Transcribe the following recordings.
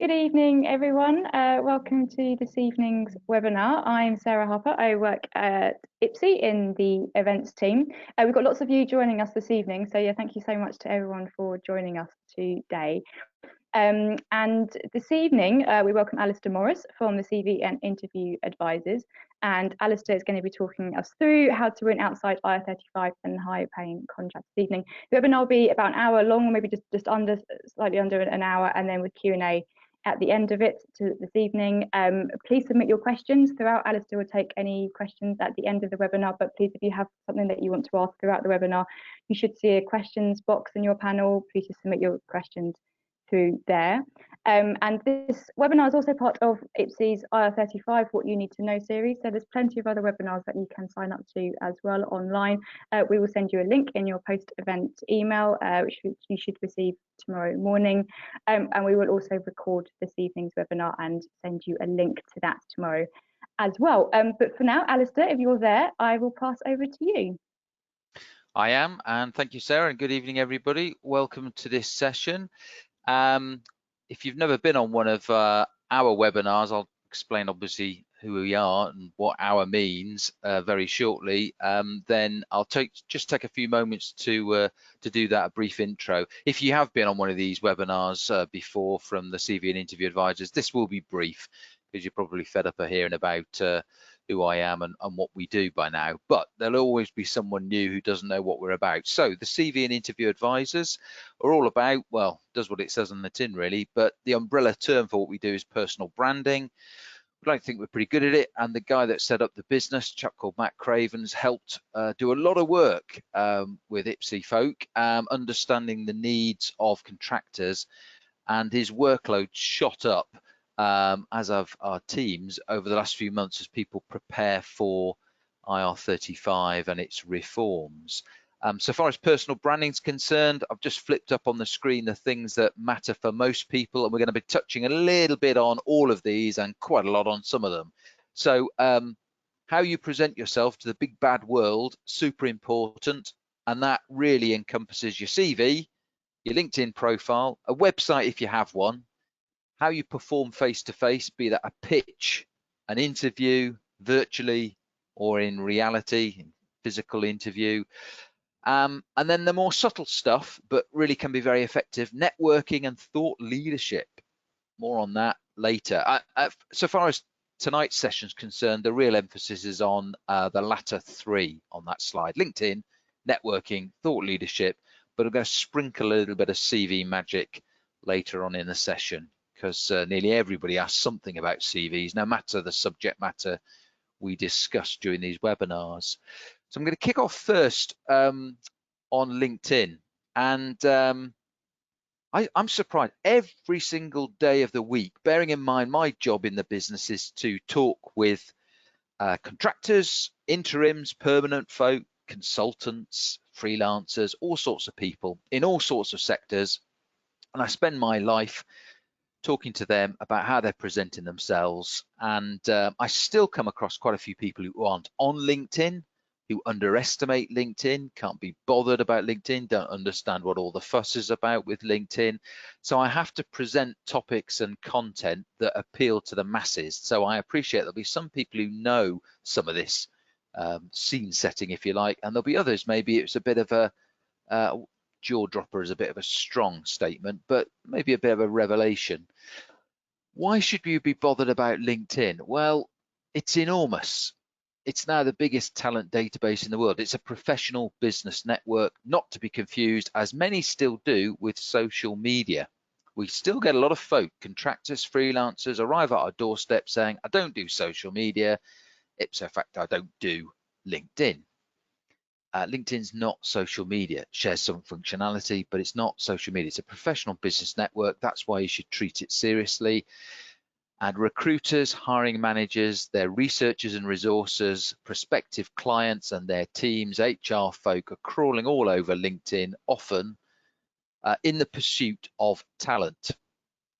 Good evening, everyone. Welcome to this evening's webinar. I'm Sarah Harper. I work at IPSE in the events team. We've got lots of you joining us this evening. So yeah, thank you so much to everyone for joining us today. And this evening, we welcome Alistair Morris from the CV and Interview Advisors. And Alistair is going to be talking us through how to win outside IR35 and high-paying contracts this evening. The webinar will be about an hour long, maybe just slightly under an hour, and then with Q&A at the end of it this evening. Please submit your questions throughout. Alistair will take any questions at the end of the webinar, but please, if you have something that you want to ask throughout the webinar, you should see a questions box in your panel. Please just submit your questions through there. And this webinar is also part of IPSE's IR35 What You Need to Know series. So there's plenty of other webinars that you can sign up to as well online. We will send you a link in your post-event email, which you should receive tomorrow morning. And we will also record this evening's webinar and send you a link to that tomorrow as well. But for now, Alistair, if you're there, I will pass over to you. I am, and thank you, Sarah, and good evening, everybody. Welcome to this session. If you've never been on one of our webinars, I'll explain obviously who we are and what our means very shortly. Then I'll just take a few moments to do that, a brief intro. If you have been on one of these webinars before from the CV and Interview Advisors, this will be brief because you're probably fed up of hearing about who I am and what we do by now, but there'll always be someone new who doesn't know what we're about. So the CV and Interview Advisors are all about, well, does what it says on the tin really, but the umbrella term for what we do is personal branding. We like to think we're pretty good at it, and the guy that set up the business, a chap called Matt Craven's, helped do a lot of work with IPSE folk, understanding the needs of contractors, and his workload shot up as of our teams over the last few months as people prepare for IR35 and its reforms. So far as personal branding is concerned, I've just flipped up on the screen the things that matter for most people, and we're going to be touching a little bit on all of these and quite a lot on some of them. So how you present yourself to the big bad world, super important, and that really encompasses your CV, your LinkedIn profile, a website if you have one, how you perform face-to-face, be that a pitch, an interview, virtually or in reality, physical interview. And then the more subtle stuff, but really can be very effective, networking and thought leadership. More on that later. So far as tonight's session is concerned, the real emphasis is on the latter three on that slide: LinkedIn, networking, thought leadership, but I'm going to sprinkle a little bit of CV magic later on in the session, because nearly everybody asks something about CVs, no matter the subject matter we discuss during these webinars. So I'm going to kick off first on LinkedIn. And I'm surprised every single day of the week, bearing in mind my job in the business is to talk with contractors, interims, permanent folk, consultants, freelancers, all sorts of people in all sorts of sectors. And I spend my life talking to them about how they're presenting themselves. And I still come across quite a few people who aren't on LinkedIn, who underestimate LinkedIn, can't be bothered about LinkedIn, don't understand what all the fuss is about with LinkedIn. So I have to present topics and content that appeal to the masses. So I appreciate there'll be some people who know some of this scene setting, if you like, and there'll be others, maybe it's a bit of a jaw dropper is a bit of a strong statement, but maybe a bit of a revelation. Why should you be bothered about LinkedIn? Well, it's enormous. It's now the biggest talent database in the world. It's a professional business network, not to be confused, as many still do, with social media. We still get a lot of folk, contractors, freelancers, arrive at our doorstep saying, I don't do social media. Ipso facto, I don't do LinkedIn. LinkedIn's not social media. It shares some functionality, but it's not social media. It's a professional business network. That's why you should treat it seriously. And recruiters, hiring managers, their researchers and resources, prospective clients and their teams, HR folk are crawling all over LinkedIn, often in the pursuit of talent,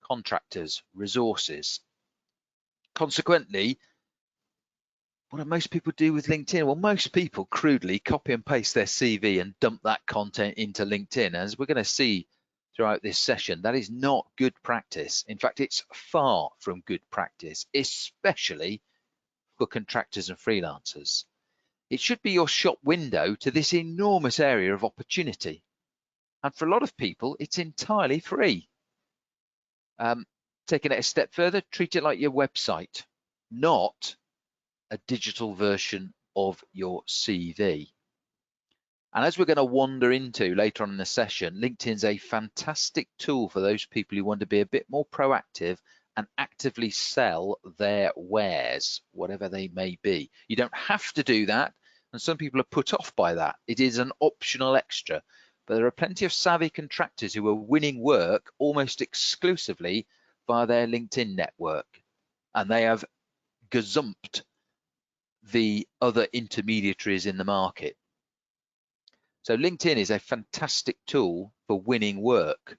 contractors, resources. Consequently, what do most people do with LinkedIn? Well, most people crudely copy and paste their CV and dump that content into LinkedIn. As we're going to see throughout this session. That is not good practice. In fact, it's far from good practice, especially for contractors and freelancers. It should be your shop window to this enormous area of opportunity. And for a lot of people, it's entirely free. Taking it a step further, treat it like your website, not a digital version of your CV. And as we're going to wander into later on in the session, LinkedIn's a fantastic tool for those people who want to be a bit more proactive and actively sell their wares, whatever they may be. You don't have to do that, and some people are put off by that. It is an optional extra, but there are plenty of savvy contractors who are winning work almost exclusively via their LinkedIn network, and they have gazumped the other intermediaries in the market. So LinkedIn is a fantastic tool for winning work,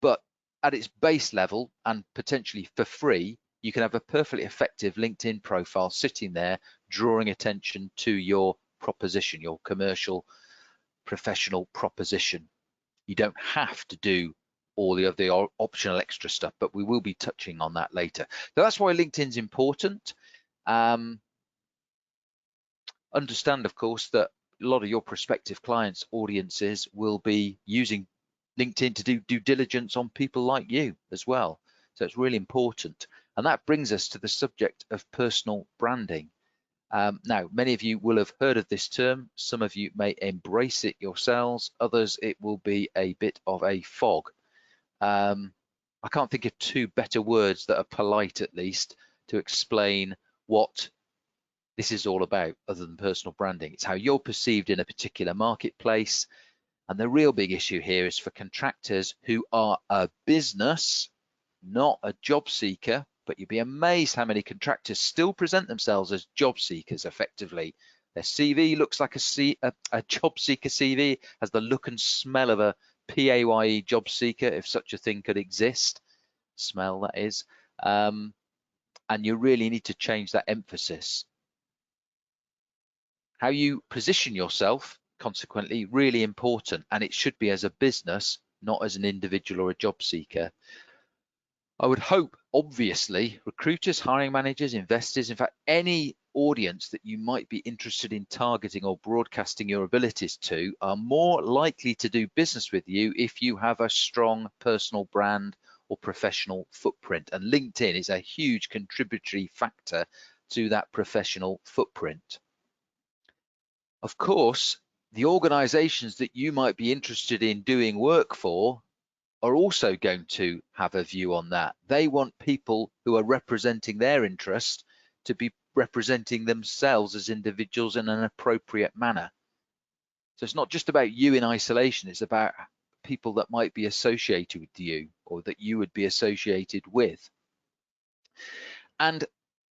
but at its base level and potentially for free, you can have a perfectly effective LinkedIn profile sitting there, drawing attention to your proposition, your commercial, professional proposition. You don't have to do all the other optional extra stuff, but we will be touching on that later. So that's why LinkedIn's important. Understand, of course, that a lot of your prospective clients' audiences will be using LinkedIn to do due diligence on people like you as well. So it's really important. And that brings us to the subject of personal branding. Now, many of you will have heard of this term. Some of you may embrace it yourselves. Others, it will be a bit of a fog. I can't think of two better words that are polite, at least, to explain what this is all about other than personal branding. It's how you're perceived in a particular marketplace. And the real big issue here is for contractors who are a business, not a job seeker, but you'd be amazed how many contractors still present themselves as job seekers effectively. Their CV looks like a job seeker CV, has the look and smell of a PAYE job seeker, if such a thing could exist. Smell, that is. And you really need to change that emphasis. How you position yourself, consequently, really important, and it should be as a business, not as an individual or a job seeker. I would hope, obviously, recruiters, hiring managers, investors, in fact, any audience that you might be interested in targeting or broadcasting your abilities to are more likely to do business with you if you have a strong personal brand or professional footprint. And LinkedIn is a huge contributory factor to that professional footprint. Of course, the organizations that you might be interested in doing work for are also going to have a view on that. They want people who are representing their interest to be representing themselves as individuals in an appropriate manner. So it's not just about you in isolation, it's about people that might be associated with you or that you would be associated with. And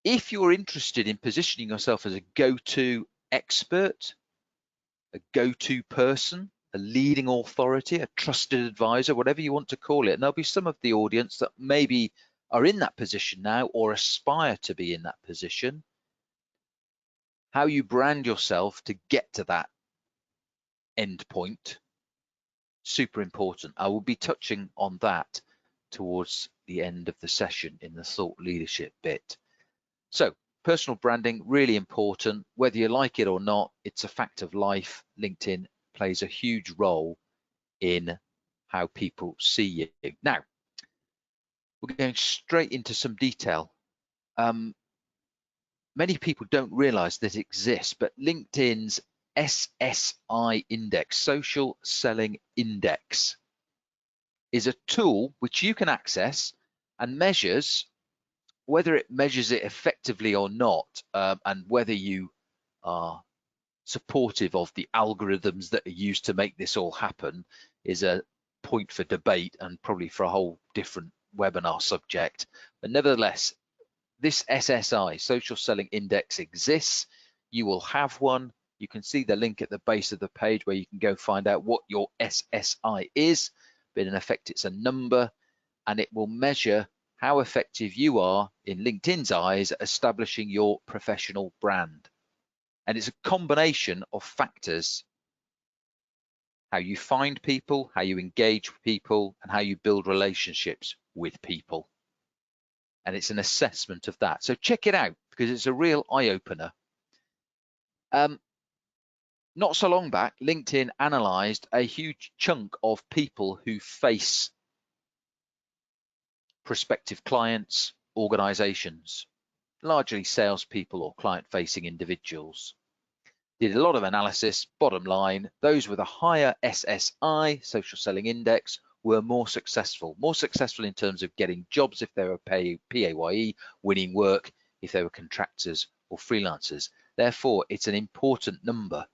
if you're interested in positioning yourself as a go-to expert, a go-to person, a leading authority, a trusted advisor, whatever you want to call it. And there'll be some of the audience that maybe are in that position now or aspire to be in that position. How you brand yourself to get to that end point, super important. I will be touching on that towards the end of the session in the thought leadership bit. So personal branding, really important. Whether you like it or not, it's a fact of life. LinkedIn plays a huge role in how people see you. Now, we're going straight into some detail. Many people don't realize that it exists, but LinkedIn's SSI index, Social Selling Index, is a tool which you can access and measures whether it measures it effectively or not, and whether you are supportive of the algorithms that are used to make this all happen is a point for debate and probably for a whole different webinar subject. But nevertheless, this SSI, Social Selling Index, exists. You will have one. You can see the link at the base of the page where you can go find out what your SSI is. But in effect, it's a number, and it will measure how effective you are in LinkedIn's eyes at establishing your professional brand. And it's a combination of factors. how you find people, how you engage with people, and how you build relationships with people. And it's an assessment of that. So check it out because it's a real eye-opener. Not so long back, LinkedIn analysed a huge chunk of people who face prospective clients, organisations, largely salespeople or client-facing individuals. Did a lot of analysis. Bottom line, those with a higher SSI, social selling index, were more successful in terms of getting jobs if they were PAYE, winning work if they were contractors or freelancers. Therefore, it's an important number.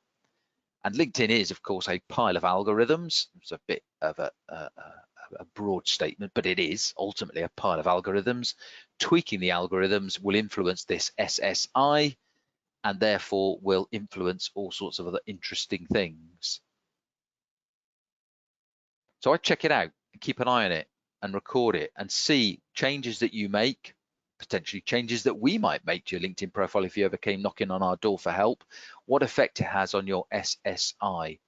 And LinkedIn is, of course, a pile of algorithms. It's a bit of a broad statement, but it is ultimately a pile of algorithms. Tweaking the algorithms will influence this SSI and therefore will influence all sorts of other interesting things. So I check it out and keep an eye on it and record it and see changes that you make, potentially changes that we might make to your LinkedIn profile if you ever came knocking on our door for help, what effect it has on your SSI.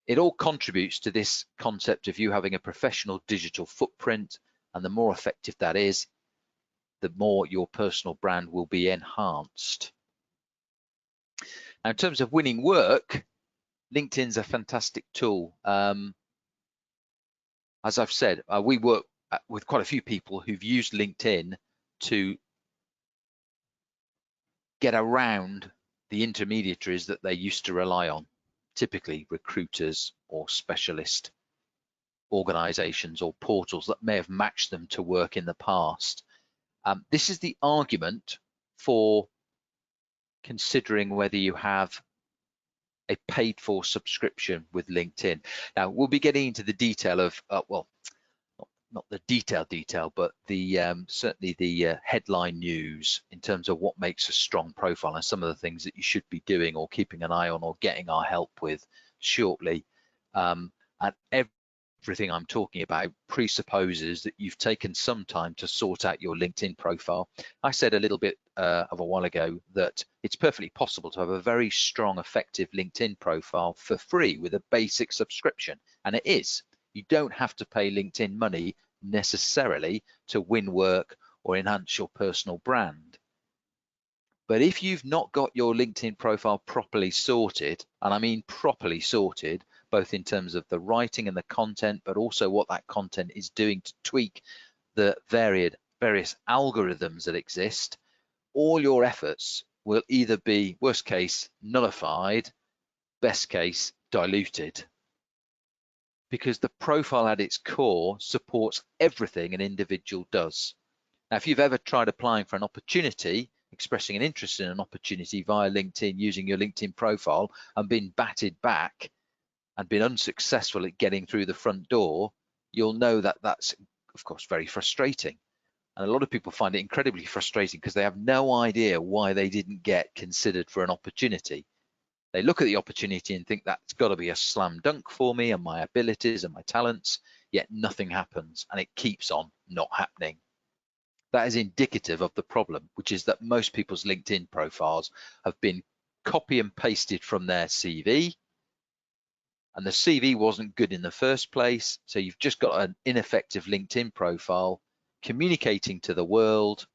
It all contributes to this concept of you having a professional digital footprint, and the more effective that is, the more your personal brand will be enhanced. Now, in terms of winning work, LinkedIn's a fantastic tool. As I've said, we work with quite a few people who've used LinkedIn to get around the intermediaries that they used to rely on, typically recruiters or specialist organizations or portals that may have matched them to work in the past. This is the argument for considering whether you have a paid for subscription with LinkedIn. Now, we'll be getting into the detail of, well, not the detail, but the certainly the headline news in terms of what makes a strong profile and some of the things that you should be doing or keeping an eye on or getting our help with shortly. And everything I'm talking about presupposes that you've taken some time to sort out your LinkedIn profile. I said a little bit of a while ago that it's perfectly possible to have a very strong, effective LinkedIn profile for free with a basic subscription, and it is. You don't have to pay LinkedIn money necessarily to win work or enhance your personal brand. But if you've not got your LinkedIn profile properly sorted, and I mean properly sorted, both in terms of the writing and the content, but also what that content is doing to tweak the various algorithms that exist, all your efforts will either be, worst case, nullified, best case, diluted. Because the profile at its core supports everything an individual does. Now, if you've ever tried applying for an opportunity, expressing an interest in an opportunity via LinkedIn using your LinkedIn profile and been batted back and been unsuccessful at getting through the front door, you'll know that that's, of course, very frustrating. And a lot of people find it incredibly frustrating because they have no idea why they didn't get considered for an opportunity. They look at the opportunity and think that's got to be a slam dunk for me and my abilities and my talents, yet nothing happens and it keeps on not happening. That is indicative of the problem, which is that most people's LinkedIn profiles have been copy and pasted from their CV, and the CV wasn't good in the first place, so you've just got an ineffective LinkedIn profile communicating to the world,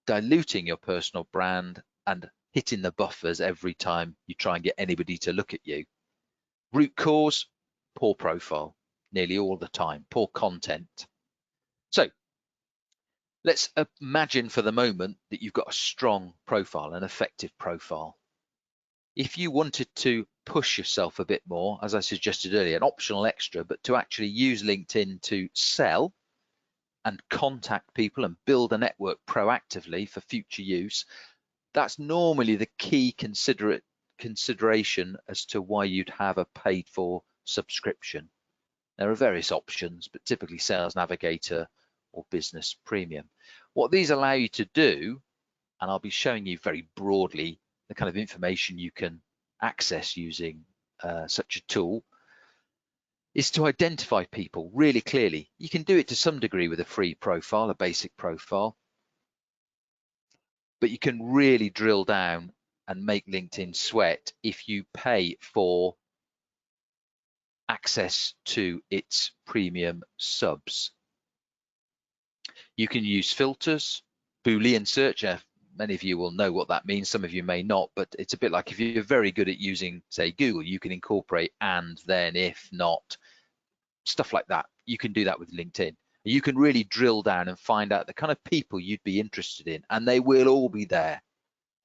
diluting your personal brand and hitting the buffers every time you try and get anybody to look at you. Root cause, poor profile, nearly all the time, poor content. So let's imagine for the moment that you've got a strong profile, an effective profile. If you wanted to push yourself a bit more, as I suggested earlier, an optional extra, but to actually use LinkedIn to sell and contact people and build a network proactively for future use, that's normally the key consideration as to why you'd have a paid for subscription. There are various options, but typically Sales Navigator or Business Premium. What these allow you to do, and I'll be showing you very broadly the kind of information you can access using such a tool, is to identify people really clearly. You can do it to some degree with a free profile, a basic profile, but you can really drill down and make LinkedIn sweat if you pay for access to its premium subs. You can use filters, Boolean search. Many of you will know what that means, some of you may not, but it's a bit like if you're very good at using, say, Google, you can incorporate and, then, if, not, stuff like that. You can do that with LinkedIn. You can really drill down and find out the kind of people you'd be interested in, and they will all be there.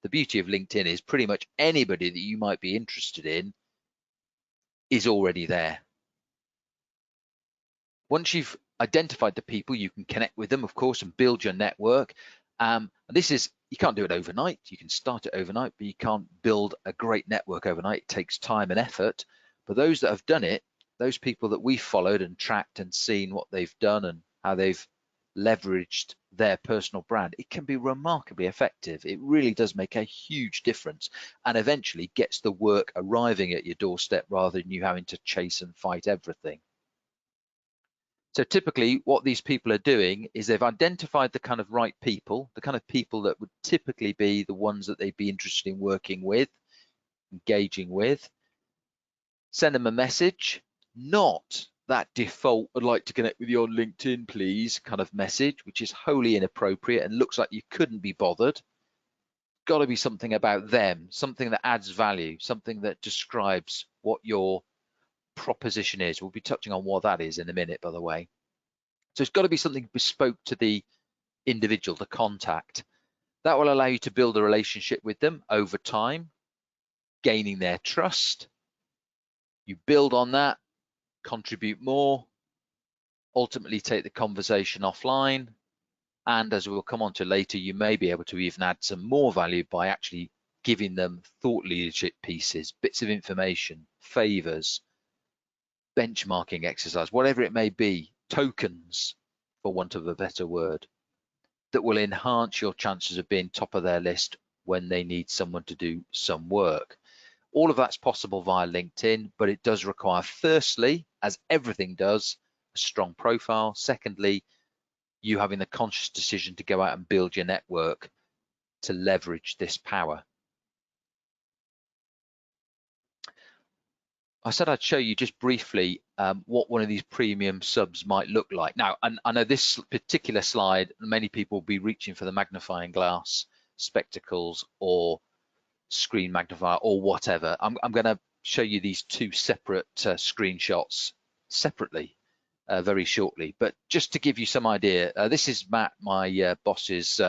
The beauty of LinkedIn is pretty much anybody that you might be interested in is already there. Once you've identified the people, you can connect with them, of course, and build your network. You can't do it overnight. You can start it overnight, but you can't build a great network overnight. It takes time and effort. But those that have done it, those people that we've followed and tracked and seen what they've done and how they've leveraged their personal brand, it can be remarkably effective. It really does make a huge difference, and eventually gets the work arriving at your doorstep rather than you having to chase and fight everything. So typically what these people are doing is they've identified the kind of right people, the kind of people that would typically be the ones that they'd be interested in working with, engaging with. Send them a message, not that default, I'd like to connect with you on LinkedIn, please, kind of message, which is wholly inappropriate and looks like you couldn't be bothered. Got to be something about them, something that adds value, something that describes what your proposition is. We'll be touching on what that is in a minute, by the way. So it's got to be something bespoke to the individual, the contact. That will allow you to build a relationship with them over time, gaining their trust. You build on that, contribute more, ultimately take the conversation offline, and as we'll come on to later, you may be able to even add some more value by actually giving them thought leadership pieces, bits of information, favors, benchmarking exercise, whatever it may be, tokens, for want of a better word, that will enhance your chances of being top of their list when they need someone to do some work. All of that's possible via LinkedIn, but it does require, firstly, as everything does, a strong profile. Secondly, you having the conscious decision to go out and build your network to leverage this power. I said I'd show you just briefly what one of these premium subs might look like. Now, and I know this particular slide, many people will be reaching for the magnifying glass, spectacles, or screen magnifier, or whatever. I'm going to show you these two separate screenshots separately very shortly. But just to give you some idea, this is Matt, my boss's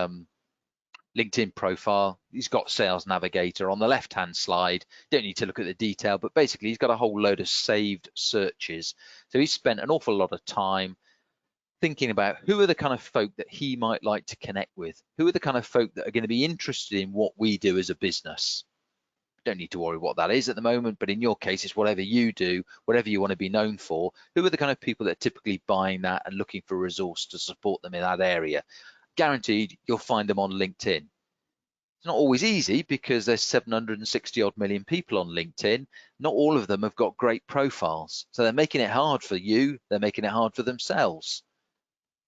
LinkedIn profile. He's got Sales Navigator on the left-hand slide. Don't need to look at the detail, but basically he's got a whole load of saved searches. So he's spent an awful lot of time thinking about who are the kind of folk that he might like to connect with, who are the kind of folk that are going to be interested in what we do as a business. Don't need to worry what that is at the moment, but in your case, it's whatever you do, whatever you want to be known for. Who are the kind of people that are typically buying that and looking for a resource to support them in that area? Guaranteed you'll find them on LinkedIn. It's not always easy because there's 760 odd million people on LinkedIn. Not all of them have got great profiles. So they're making it hard for you. They're making it hard for themselves.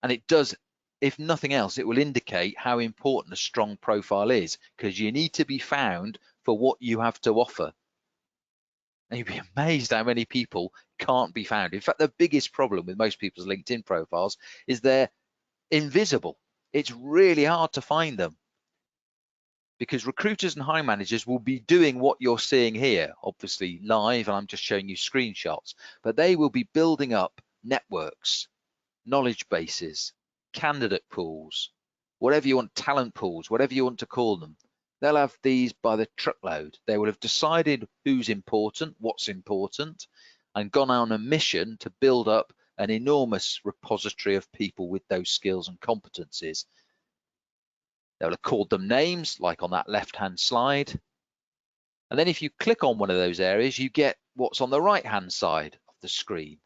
And it does, if nothing else, it will indicate how important a strong profile is, because you need to be found for what you have to offer. And you'd be amazed how many people can't be found. In fact, the biggest problem with most people's LinkedIn profiles is they're invisible. It's really hard to find them, because recruiters and hiring managers will be doing what you're seeing here, obviously live, and I'm just showing you screenshots, but they will be building up networks, knowledge bases, candidate pools, whatever you want, talent pools, whatever you want to call them. They'll have these by the truckload. They will have decided who's important, what's important, and gone on a mission to build up an enormous repository of people with those skills and competencies. They'll have called them names, like on that left-hand slide. And then if you click on one of those areas, you get what's on the right-hand side of the screen.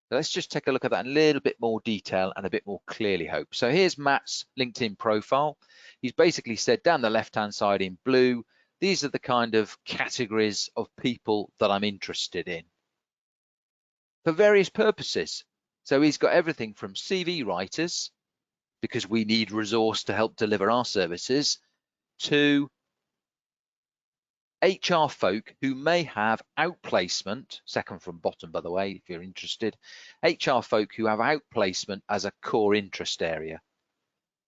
So let's just take a look at that in a little bit more detail and a bit more clearly, hope. So here's Matt's LinkedIn profile. He's basically said down the left-hand side in blue, these are the kind of categories of people that I'm interested in for various purposes. So he's got everything from CV writers, because we need resource to help deliver our services, to HR folk who may have outplacement, second from bottom, by the way, if you're interested, HR folk who have outplacement as a core interest area.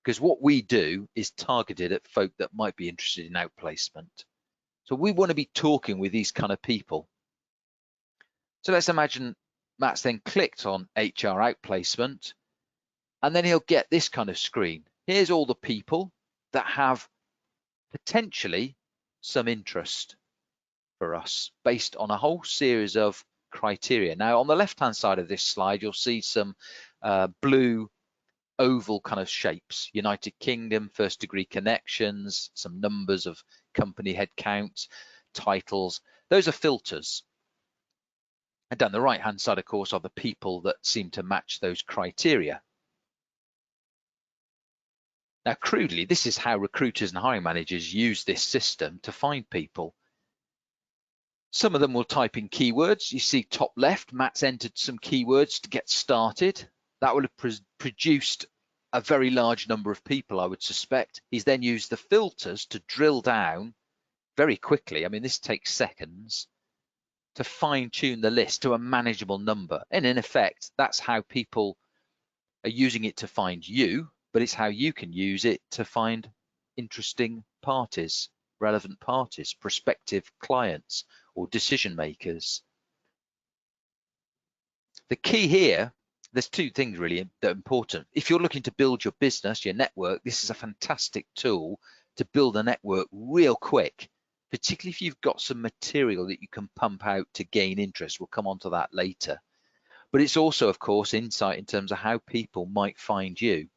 Because what we do is targeted at folk that might be interested in outplacement. So we want to be talking with these kind of people. So let's imagine Matt's then clicked on HR outplacement, and then he'll get this kind of screen. Here's all the people that have potentially some interest for us based on a whole series of criteria. Now, on the left-hand side of this slide, you'll see some blue oval kind of shapes: United Kingdom, first degree connections, some numbers of company headcounts, titles. Those are filters. And down the right-hand side, of course, are the people that seem to match those criteria. Now, crudely, this is how recruiters and hiring managers use this system to find people. Some of them will type in keywords. You see top left, Matt's entered some keywords to get started. That will have produced a very large number of people, I would suspect. He's then used the filters to drill down very quickly. I mean, this takes seconds to fine tune the list to a manageable number. And in effect, that's how people are using it to find you, but it's how you can use it to find interesting parties, relevant parties, prospective clients or decision makers. The key here, there's two things really that are important. If you're looking to build your business, your network, this is a fantastic tool to build a network real quick, particularly if you've got some material that you can pump out to gain interest. We'll come on to that later. But it's also, of course, insight in terms of how people might find you.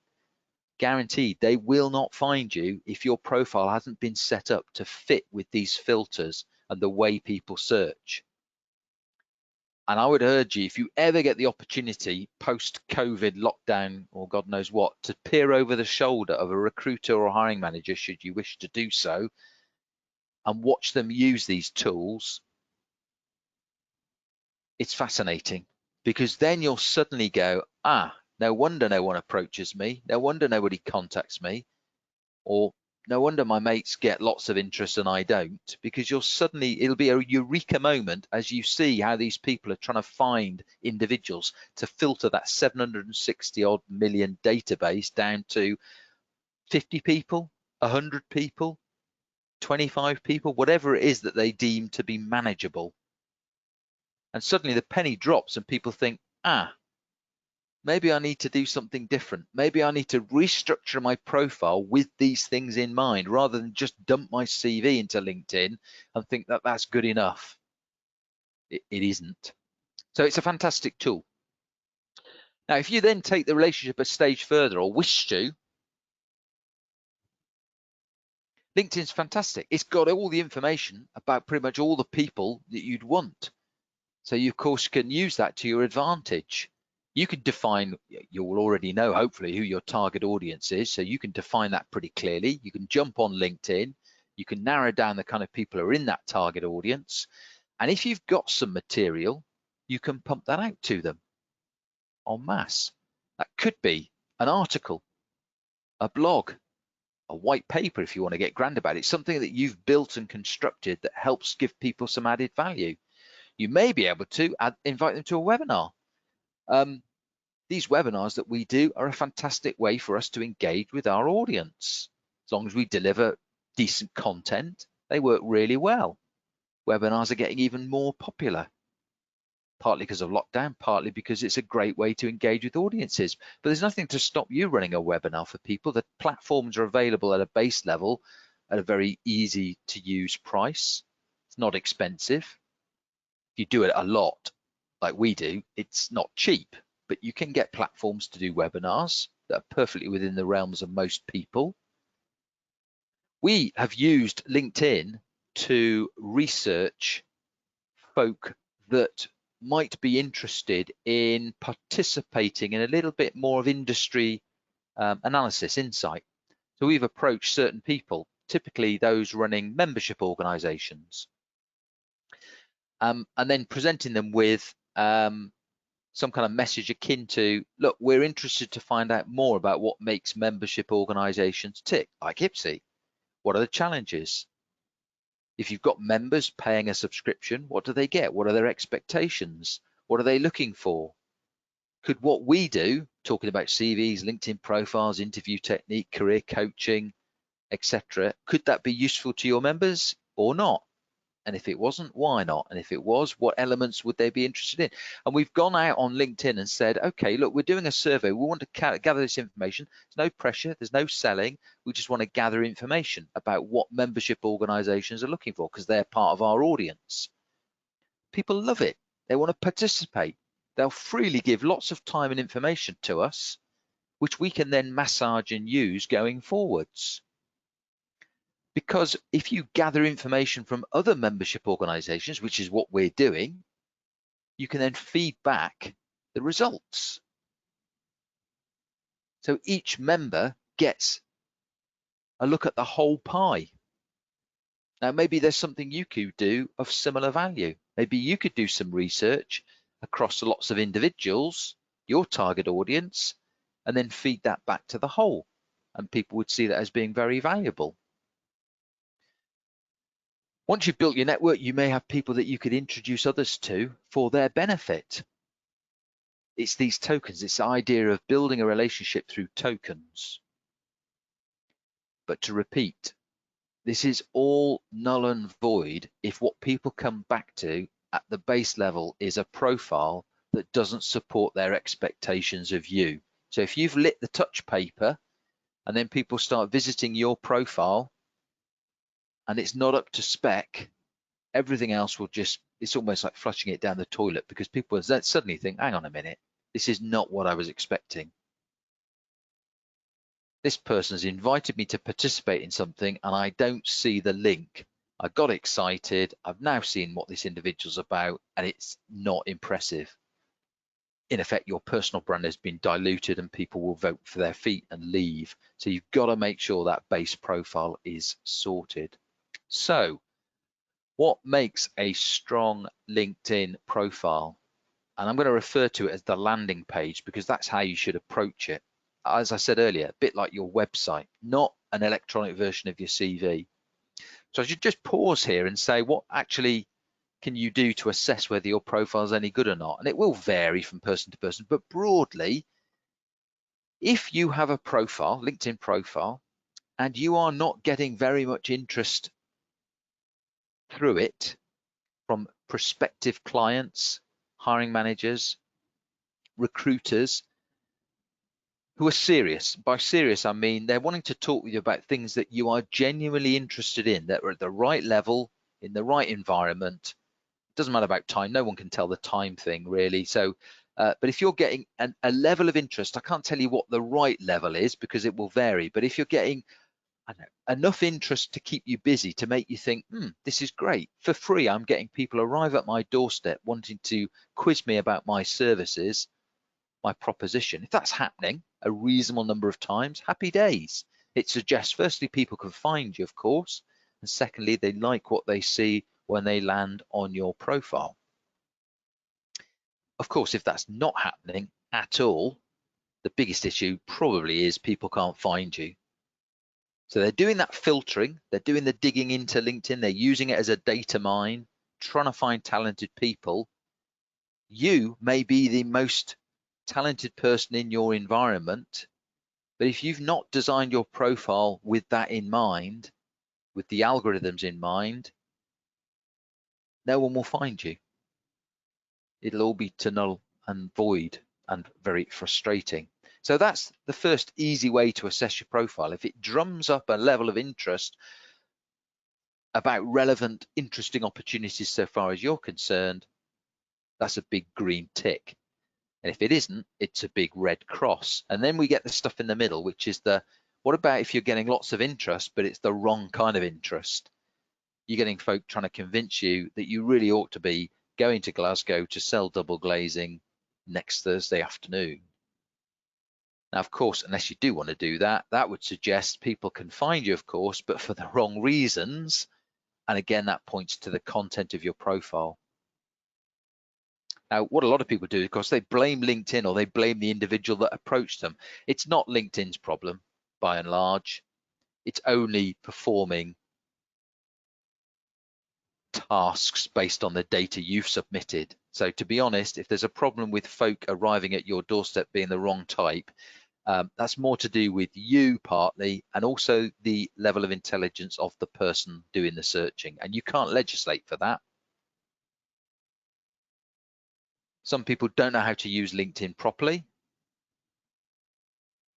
Guaranteed, they will not find you if your profile hasn't been set up to fit with these filters and the way people search. And I would urge you, if you ever get the opportunity post-COVID lockdown or God knows what, to peer over the shoulder of a recruiter or a hiring manager, should you wish to do so, and watch them use these tools. It's fascinating, because then you'll suddenly go, no wonder no one approaches me, no wonder nobody contacts me, or no wonder my mates get lots of interest and I don't, because it'll be a eureka moment as you see how these people are trying to find individuals to filter that 760 odd million database down to 50 people, 100 people, 25 people, whatever it is that they deem to be manageable. And suddenly the penny drops and people think, maybe I need to do something different. Maybe I need to restructure my profile with these things in mind, rather than just dump my CV into LinkedIn and think that that's good enough. It isn't. So it's a fantastic tool. Now, if you then take the relationship a stage further, or wish to, LinkedIn's fantastic. It's got all the information about pretty much all the people that you'd want. So you, of course, can use that to your advantage. You can define, you'll already know, hopefully, who your target audience is. So you can define that pretty clearly. You can jump on LinkedIn. You can narrow down the kind of people who are in that target audience. And if you've got some material, you can pump that out to them en masse. That could be an article, a blog, a white paper, if you want to get grand about it, something that you've built and constructed that helps give people some added value. You may be able to invite them to a webinar. These webinars that we do are a fantastic way for us to engage with our audience. As long as we deliver decent content, they work really well. Webinars are getting even more popular, partly because of lockdown, partly because it's a great way to engage with audiences. But there's nothing to stop you running a webinar for people. The platforms are available at a base level at a very easy to use price. It's not expensive. If you do it a lot, like we do, it's not cheap, but you can get platforms to do webinars that are perfectly within the realms of most people. We have used LinkedIn to research folk that might be interested in participating in a little bit more of industry analysis, insight. So we've approached certain people, typically those running membership organizations, and then presenting them with some kind of message akin to, look, we're interested to find out more about what makes membership organizations tick, like IPSE. What are the challenges? If you've got members paying a subscription, what do they get? What are their expectations? What are they looking for? Could what we do, talking about CVs, LinkedIn profiles, interview technique, career coaching, etc., could that be useful to your members or not? And if it wasn't, why not? And if it was, what elements would they be interested in? And we've gone out on LinkedIn and said, okay, look, we're doing a survey. We want to gather this information. There's no pressure. There's no selling. We just want to gather information about what membership organizations are looking for because they're part of our audience. People love it. They want to participate. They'll freely give lots of time and information to us, which we can then massage and use going forwards. Because if you gather information from other membership organizations, which is what we're doing, you can then feed back the results. So each member gets a look at the whole pie. Now, maybe there's something you could do of similar value. Maybe you could do some research across lots of individuals, your target audience, and then feed that back to the whole. And people would see that as being very valuable. Once you've built your network, you may have people that you could introduce others to for their benefit. It's these tokens, it's the idea of building a relationship through tokens. But to repeat, this is all null and void if what people come back to at the base level is a profile that doesn't support their expectations of you. So if you've lit the touch paper and then people start visiting your profile and it's not up to spec, everything else will just, it's almost like flushing it down the toilet because people suddenly think, hang on a minute, this is not what I was expecting. This person's invited me to participate in something and I don't see the link. I got excited. I've now seen what this individual's about and it's not impressive. In effect, your personal brand has been diluted and people will vote for their feet and leave. So you've got to make sure that base profile is sorted. So what makes a strong LinkedIn profile? And I'm going to refer to it as the landing page because that's how you should approach it. As I said earlier, a bit like your website, not an electronic version of your CV. So I should just pause here and say, what actually can you do to assess whether your profile is any good or not? And it will vary from person to person, but broadly, if you have a profile, LinkedIn profile, and you are not getting very much interest through it from prospective clients, hiring managers, recruiters, who are serious. By serious, I mean they're wanting to talk with you about things that you are genuinely interested in, that are at the right level, in the right environment. It doesn't matter about time. No one can tell the time thing, really. So, but if you're getting a level of interest, I can't tell you what the right level is because it will vary. But if you're getting, I don't know, enough interest to keep you busy, to make you think, this is great. For free, I'm getting people arrive at my doorstep wanting to quiz me about my services, my proposition. If that's happening a reasonable number of times, happy days. It suggests, firstly, people can find you, of course, and secondly, they like what they see when they land on your profile. Of course, if that's not happening at all, the biggest issue probably is people can't find you. So they're doing that filtering, they're doing the digging into LinkedIn, they're using it as a data mine, trying to find talented people. You may be the most talented person in your environment, but if you've not designed your profile with that in mind, with the algorithms in mind, no one will find you. It'll all be to null and void and very frustrating. So that's the first easy way to assess your profile. If it drums up a level of interest about relevant, interesting opportunities so far as you're concerned, that's a big green tick. And if it isn't, it's a big red cross. And then we get the stuff in the middle, which is what about if you're getting lots of interest, but it's the wrong kind of interest? You're getting folk trying to convince you that you really ought to be going to Glasgow to sell double glazing next Thursday afternoon. Now, of course, unless you do want to do that, that would suggest people can find you, of course, but for the wrong reasons. And again, that points to the content of your profile. Now, what a lot of people do, of course, they blame LinkedIn or they blame the individual that approached them. It's not LinkedIn's problem, by and large. It's only performing tasks based on the data you've submitted. So to be honest, if there's a problem with folk arriving at your doorstep being the wrong type, that's more to do with you partly, and also the level of intelligence of the person doing the searching, and you can't legislate for that. Some people don't know how to use LinkedIn properly.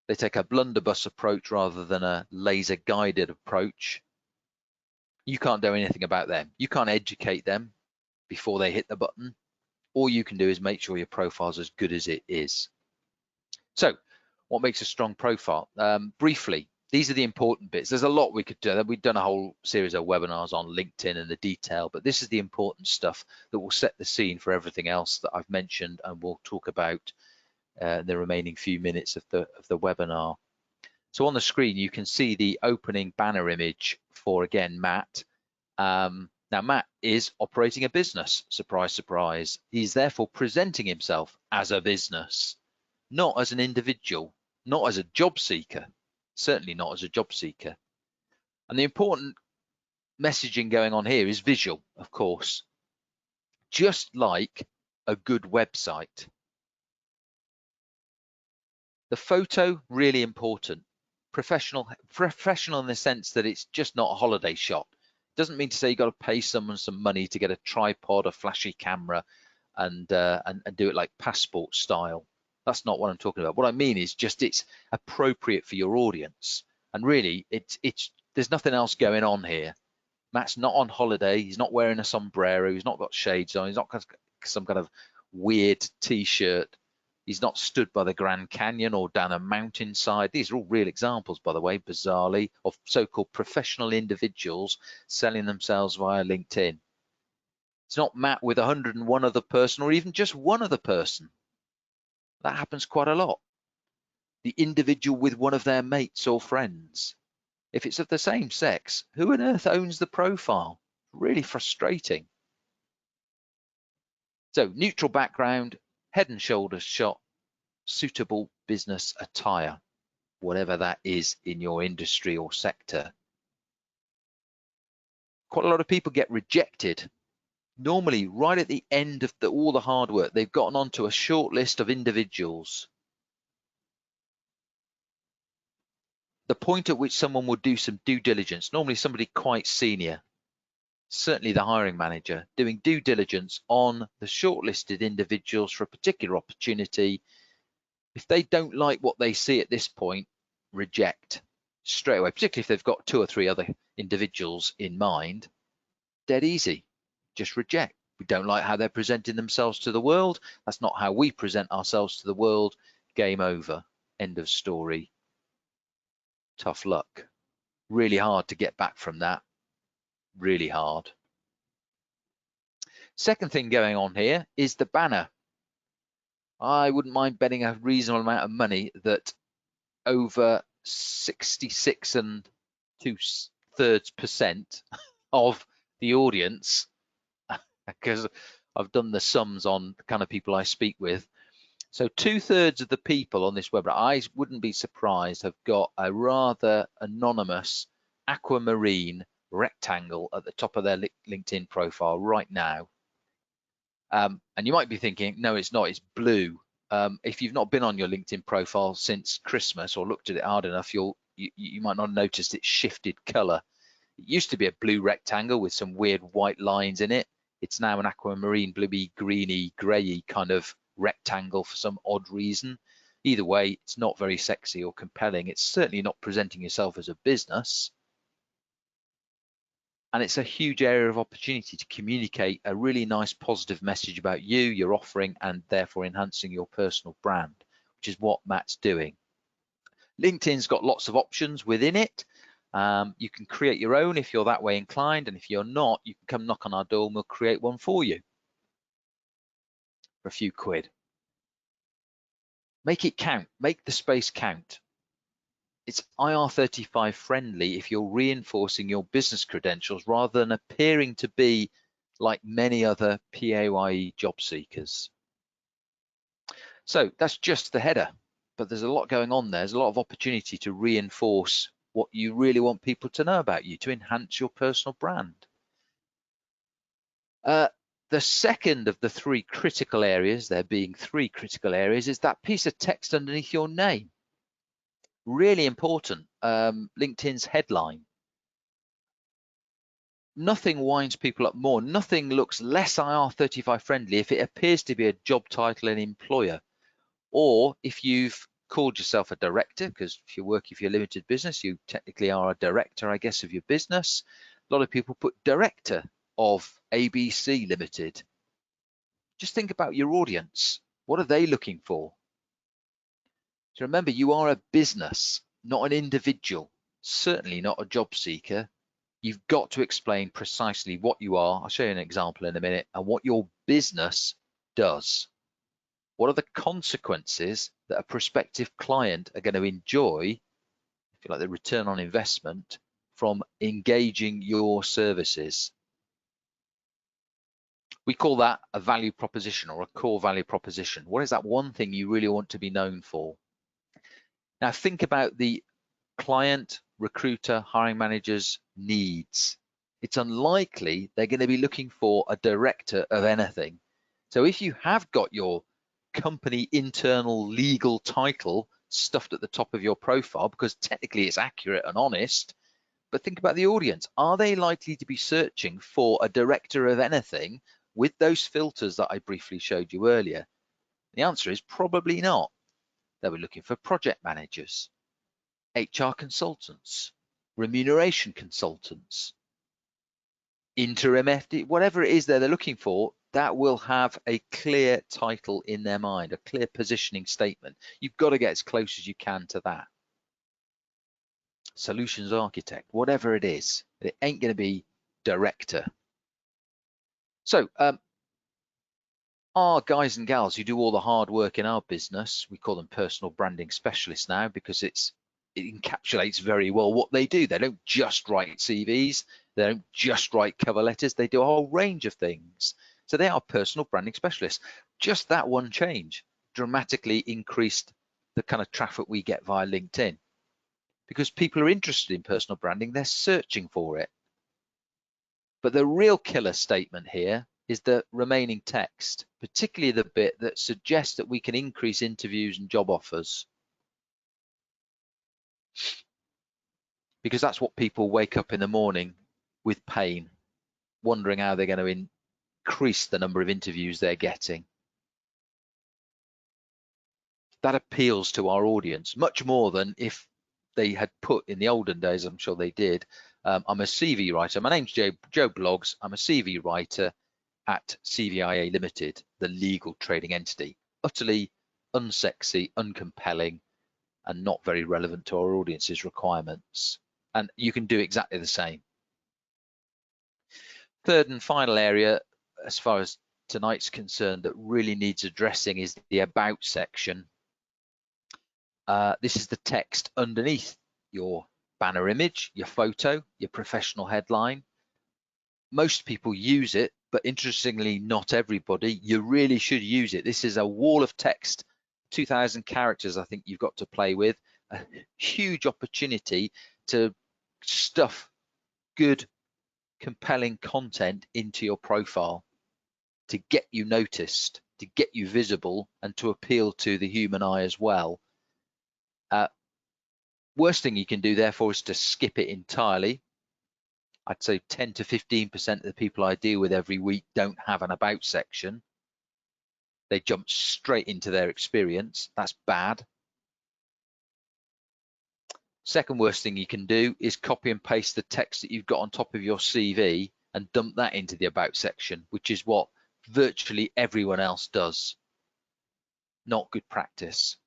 They take a blunderbuss approach rather than a laser guided approach. You can't do anything about them. You can't educate them before they hit the button. All you can do is make sure your profile's as good as it is. So what makes a strong profile? Briefly, these are the important bits. There's a lot we could do. We've done a whole series of webinars on LinkedIn and the detail, but this is the important stuff that will set the scene for everything else that I've mentioned and we'll talk about the remaining few minutes of the webinar. So on the screen, you can see the opening banner image for, again, Matt. Now, Matt is operating a business, surprise, surprise. He's therefore presenting himself as a business, not as an individual, not as a job seeker, certainly not as a job seeker. And the important messaging going on here is visual, of course, just like a good website. The photo, really important. Professional in the sense that it's just not a holiday shot. Doesn't mean to say you got to pay someone some money to get a tripod, a flashy camera, and do it like passport style. That's not what I'm talking about. What I mean is just it's appropriate for your audience. And really, there's nothing else going on here. Matt's not on holiday. He's not wearing a sombrero. He's not got shades on. He's not got some kind of weird T-shirt. He's not stood by the Grand Canyon or down a mountainside. These are all real examples, by the way, bizarrely, of so-called professional individuals selling themselves via LinkedIn. It's not Matt with 101 other person or even just one other person. That happens quite a lot. The individual with one of their mates or friends. If it's of the same sex, who on earth owns the profile? Really frustrating. So neutral background, head and shoulders shot, suitable business attire, whatever that is in your industry or sector. Quite a lot of people get rejected. Normally, right at the end of all the hard work, they've gotten onto a short list of individuals. The point at which someone would do some due diligence, normally somebody quite senior, certainly the hiring manager, doing due diligence on the shortlisted individuals for a particular opportunity. If they don't like what they see at this point, reject straight away, particularly if they've got 2 or 3 other individuals in mind. Dead easy, just reject. We don't like how they're presenting themselves to the world. That's not how we present ourselves to the world. Game over, end of story. Tough luck. Really hard to get back from that. Really hard. Second thing going on here is the banner. I wouldn't mind betting a reasonable amount of money that over 66 2/3% of the audience, because I've done the sums on the kind of people I speak with. So 2/3 of the people on this webinar, I wouldn't be surprised, have got a rather anonymous aquamarine rectangle at the top of their LinkedIn profile right now. And you might be thinking, no, it's not, it's blue. If you've not been on your LinkedIn profile since Christmas or looked at it hard enough, you might not have noticed it's shifted color. It used to be a blue rectangle with some weird white lines in it. It's now an aquamarine, bluey, greeny, greyy kind of rectangle for some odd reason. Either way, it's not very sexy or compelling. It's certainly not presenting yourself as a business. And it's a huge area of opportunity to communicate a really nice positive message about you, your offering, and therefore enhancing your personal brand, which is what Matt's doing. LinkedIn's got lots of options within it. You can create your own if you're that way inclined, and if you're not, you can come knock on our door and we'll create one for you for a few quid. Make it count, make the space count. It's IR35 friendly if you're reinforcing your business credentials rather than appearing to be like many other PAYE job seekers. So that's just the header, but there's a lot going on there. There's a lot of opportunity to reinforce what you really want people to know about you, to enhance your personal brand. The second of the three critical areas, there being three critical areas, is that piece of text underneath your name. Really important. LinkedIn's headline. Nothing winds people up more. Nothing looks less IR35 friendly if it appears to be a job title and employer, or if you've called yourself a director, because if you're working for your limited business, you technically are a director, I guess, of your business. A lot of people put director of ABC Limited. Just think about your audience. What are they looking for? So remember, you are a business, not an individual, certainly not a job seeker. You've got to explain precisely what you are. I'll show you an example in a minute, and what your business does. What are the consequences that a prospective client are going to enjoy, if you like, the return on investment from engaging your services? We call that a value proposition or a core value proposition. What is that one thing you really want to be known for? Now think about the client, recruiter, hiring manager's needs. It's unlikely they're going to be looking for a director of anything. So if you have got your company internal legal title stuffed at the top of your profile, because technically it's accurate and honest, but think about the audience. Are they likely to be searching for a director of anything with those filters that I briefly showed you earlier? The answer is probably not. They'll be looking for project managers, HR consultants, remuneration consultants, interim FD, whatever it is they're looking for, that will have a clear title in their mind, a clear positioning statement. You've got to get as close as you can to that. Solutions architect, whatever it is, it ain't going to be director. So our guys and gals who do all the hard work in our business, we call them personal branding specialists now, because it encapsulates very well what they do. They don't just write CVs, they don't just write cover letters, they do a whole range of things. So they are personal branding specialists. Just that one change dramatically increased the kind of traffic we get via LinkedIn, because people are interested in personal branding, they're searching for it. But the real killer statement here is the remaining text, particularly the bit that suggests that we can increase interviews and job offers. Because that's what people wake up in the morning with pain, wondering how they're going to increase the number of interviews they're getting. That appeals to our audience much more than if they had put in the olden days, I'm sure they did, I'm a CV writer. My name's Joe Bloggs. I'm a CV writer at CVIA Limited, the legal trading entity. Utterly unsexy, uncompelling, and not very relevant to our audience's requirements. And you can do exactly the same. Third and final area, as far as tonight's concerned, that really needs addressing is the About section. This is the text underneath your banner image, your photo, your professional headline. Most people use it, but interestingly, not everybody. You really should use it. This is a wall of text, 2,000 characters, I think you've got to play with. A huge opportunity to stuff good, compelling content into your profile to get you noticed, to get you visible, and to appeal to the human eye as well. Worst thing you can do, therefore, is to skip it entirely. I'd say 10 to 15% of the people I deal with every week don't have an About section. They jump straight into their experience. That's bad. Second worst thing you can do is copy and paste the text that you've got on top of your CV and dump that into the About section, which is what virtually everyone else does. Not good practice.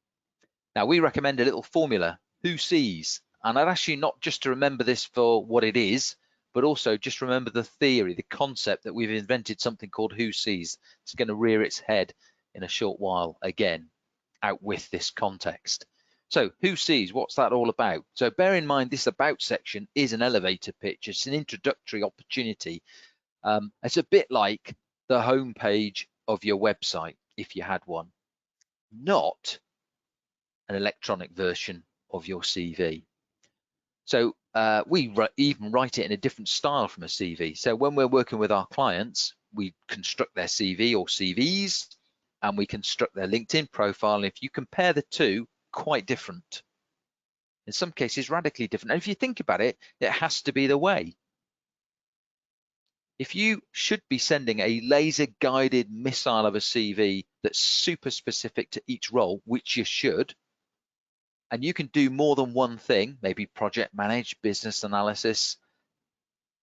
Now, we recommend a little formula, who sees? And I'd ask you not just to remember this for what it is, but also just remember the theory, the concept that we've invented something called who sees. It's going to rear its head in a short while again, out with this context. So who sees? What's that all about? So bear in mind, this About section is an elevator pitch. It's an introductory opportunity. It's a bit like the home page of your website, if you had one, not an electronic version of your CV. So we even write it in a different style from a CV. So when we're working with our clients, we construct their CV or CVs, and we construct their LinkedIn profile. And if you compare the two, quite different. In some cases, radically different. And if you think about it, it has to be the way. If you should be sending a laser-guided missile of a CV that's super specific to each role, which you should, and you can do more than one thing, maybe project manage, business analysis,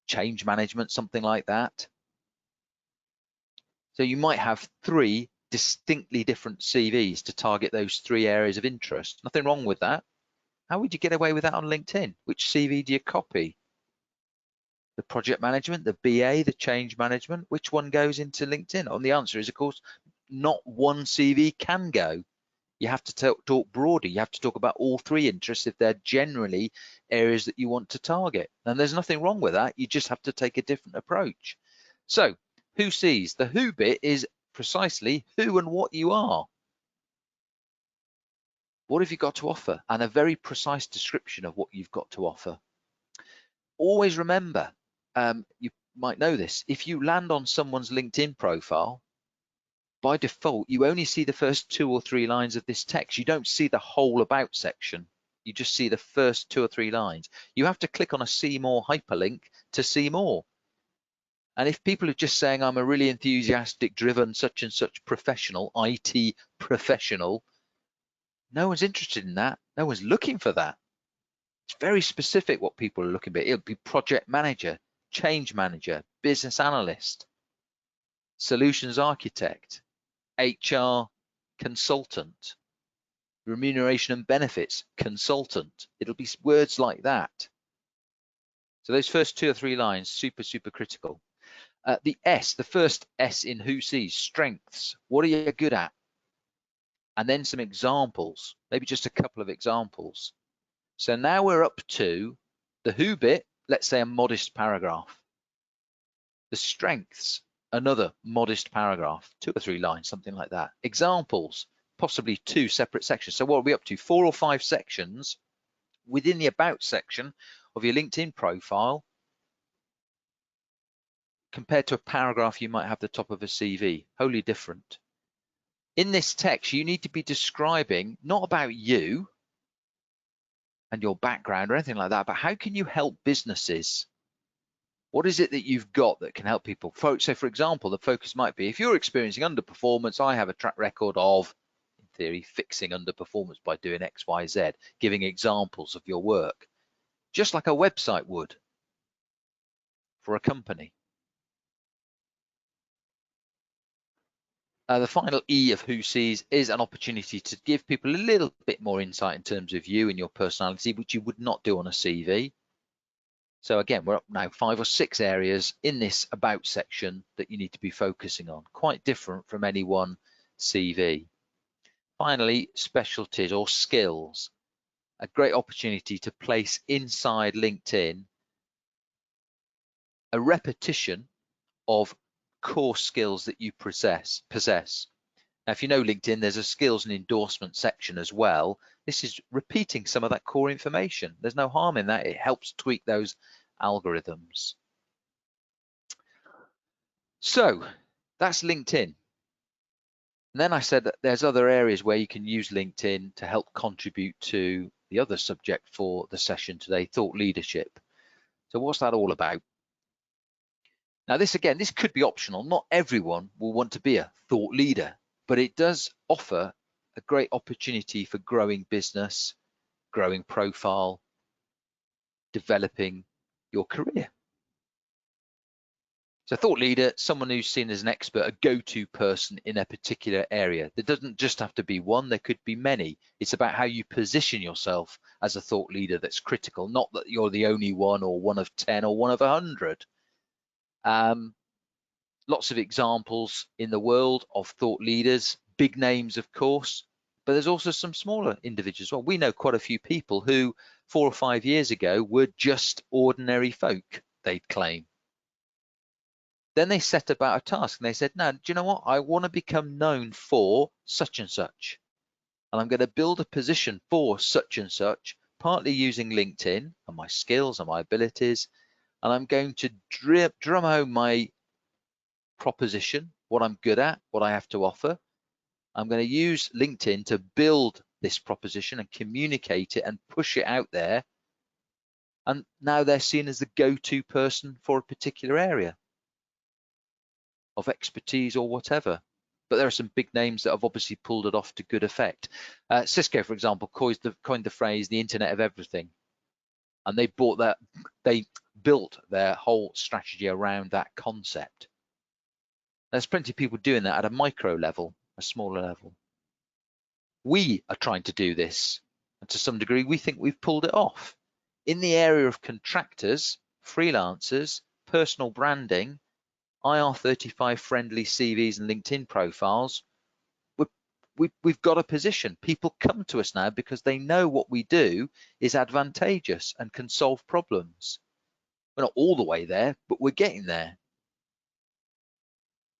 change management, something like that. So you might have 3 distinctly different CVs to target those 3 areas of interest. Nothing wrong with that. How would you get away with that on LinkedIn? Which CV do you copy? The project management, the BA, the change management, which one goes into LinkedIn? And the answer is, of course, not one CV can go. You have to talk broader. You have to talk about all 3 interests if they're generally areas that you want to target. And there's nothing wrong with that. You just have to take a different approach. So who sees? The who bit is precisely who and what you are. What have you got to offer? And a very precise description of what you've got to offer. Always remember, you might know this, if you land on someone's LinkedIn profile, by default, you only see the first 2 or 3 lines of this text. You don't see the whole about section. You just see the first 2 or 3 lines. You have to click on a see more hyperlink to see more. And if people are just saying, I'm a really enthusiastic, driven, such and such professional, IT professional, no one's interested in that. No one's looking for that. It's very specific what people are looking for. It'll be project manager, change manager, business analyst, solutions architect, HR consultant, remuneration and benefits consultant. It'll be words like that. So those first 2 or 3 lines, super, super critical. The S, the first S in who sees, strengths. What are you good at? And then some examples, maybe just a couple of examples. So now we're up to the who bit, let's say a modest paragraph. The strengths, another modest paragraph, 2 or 3 lines, something like that. Examples, possibly 2 separate sections. So what are we up to? 4 or 5 sections within the about section of your LinkedIn profile compared to a paragraph you might have at the top of a CV, wholly different. In this text, you need to be describing not about you and your background or anything like that, but how can you help businesses? What is it that you've got that can help people? So for example, the focus might be, if you're experiencing underperformance, I have a track record of, in theory, fixing underperformance by doing X, Y, Z, giving examples of your work, just like a website would for a company. The final E of who sees is an opportunity to give people a little bit more insight in terms of you and your personality, which you would not do on a CV. So again, we're up now 5 or 6 areas in this about section that you need to be focusing on, quite different from any one CV. Finally, specialties or skills, a great opportunity to place inside LinkedIn a repetition of core skills that you possess. Now, if you know LinkedIn, there's a skills and endorsement section as well. This is repeating some of that core information. There's no harm in that. It helps tweak those algorithms. So that's LinkedIn. And then I said that there's other areas where you can use LinkedIn to help contribute to the other subject for the session today, thought leadership. So what's that all about? Now this, again, this could be optional. Not everyone will want to be a thought leader, but it does offer a great opportunity for growing business, growing profile, developing your career. So thought leader, someone who's seen as an expert, a go-to person in a particular area. There doesn't just have to be one, there could be many. It's about how you position yourself as a thought leader that's critical, not that you're the only one or one of 10 or one of 100. Lots of examples in the world of thought leaders, big names, of course, but there's also some smaller individuals. Well, we know quite a few people who 4 or 5 years ago were just ordinary folk, they'd claim. Then they set about a task and they said, no, do you know what? I want to become known for such and such. And I'm going to build a position for such and such, partly using LinkedIn and my skills and my abilities. And I'm going to drum home my proposition, what I'm good at, what I have to offer. I'm going to use LinkedIn to build this proposition and communicate it and push it out there. And now they're seen as the go-to person for a particular area of expertise or whatever. But there are some big names that have obviously pulled it off to good effect. Cisco, for example, coined the phrase the Internet of Everything. And they built their whole strategy around that concept. There's plenty of people doing that at a micro level, a smaller level. We are trying to do this, and to some degree, we think we've pulled it off. In the area of contractors, freelancers, personal branding, IR35 friendly CVs and LinkedIn profiles, we've got a position. People come to us now because they know what we do is advantageous and can solve problems. We're not all the way there, but we're getting there.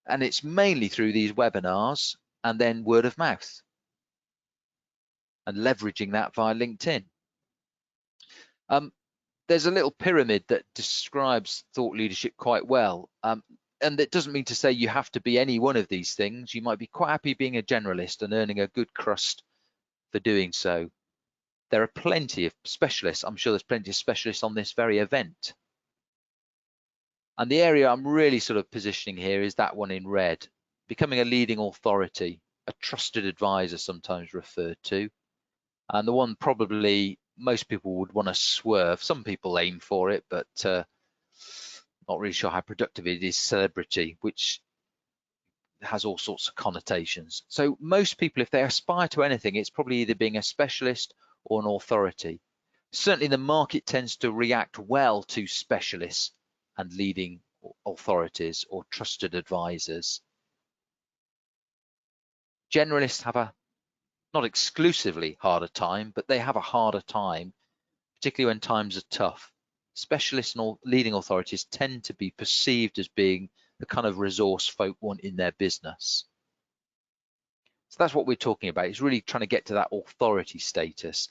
And it's mainly through these webinars and then word of mouth and leveraging that via LinkedIn. There's a little pyramid that describes thought leadership quite well. And it doesn't mean to say you have to be any one of these things. You might be quite happy being a generalist and earning a good crust for doing so. There are plenty of specialists. I'm sure there's plenty of specialists on this very event. And the area I'm really sort of positioning here is that one in red, becoming a leading authority, a trusted advisor sometimes referred to. And the one probably most people would want to swerve. Some people aim for it, but not really sure how productive it is. Celebrity, which has all sorts of connotations. So most people, if they aspire to anything, it's probably either being a specialist or an authority. Certainly the market tends to react well to specialists and leading authorities or trusted advisors. Generalists have a, not exclusively harder time, but they have a harder time, particularly when times are tough. Specialists and leading authorities tend to be perceived as being the kind of resource folk want in their business. So that's what we're talking about. It's really trying to get to that authority status.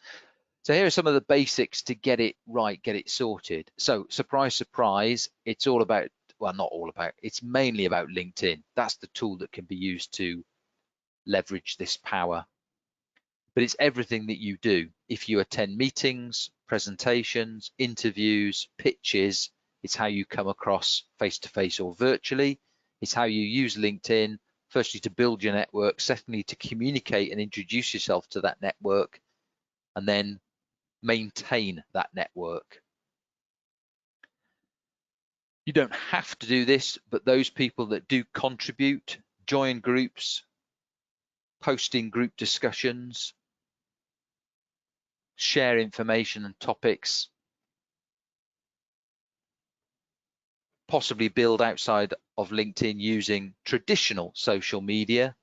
So here are some of the basics to get it right, get it sorted. So surprise, surprise, it's all about, well, not all about, it's mainly about LinkedIn. That's the tool that can be used to leverage this power. But it's everything that you do. If you attend meetings, presentations, interviews, pitches, it's how you come across face-to-face or virtually. It's how you use LinkedIn, firstly to build your network, secondly to communicate and introduce yourself to that network, and then maintain that network. You don't have to do this, but those people that do contribute, join groups, post in group discussions, share information and topics, possibly build outside of LinkedIn using traditional social media,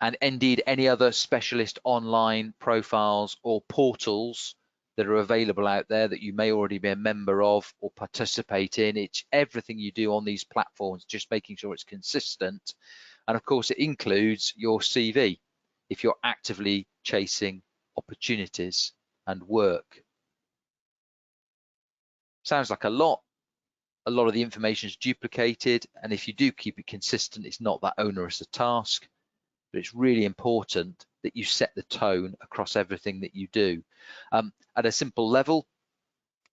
and indeed any other specialist online profiles or portals that are available out there that you may already be a member of or participate in. It's everything you do on these platforms, just making sure it's consistent. And of course, it includes your CV if you're actively chasing opportunities and work. Sounds like a lot of the information is duplicated, and if you do keep it consistent, it's not that onerous a task, but it's really important that you set the tone across everything that you do. At a simple level,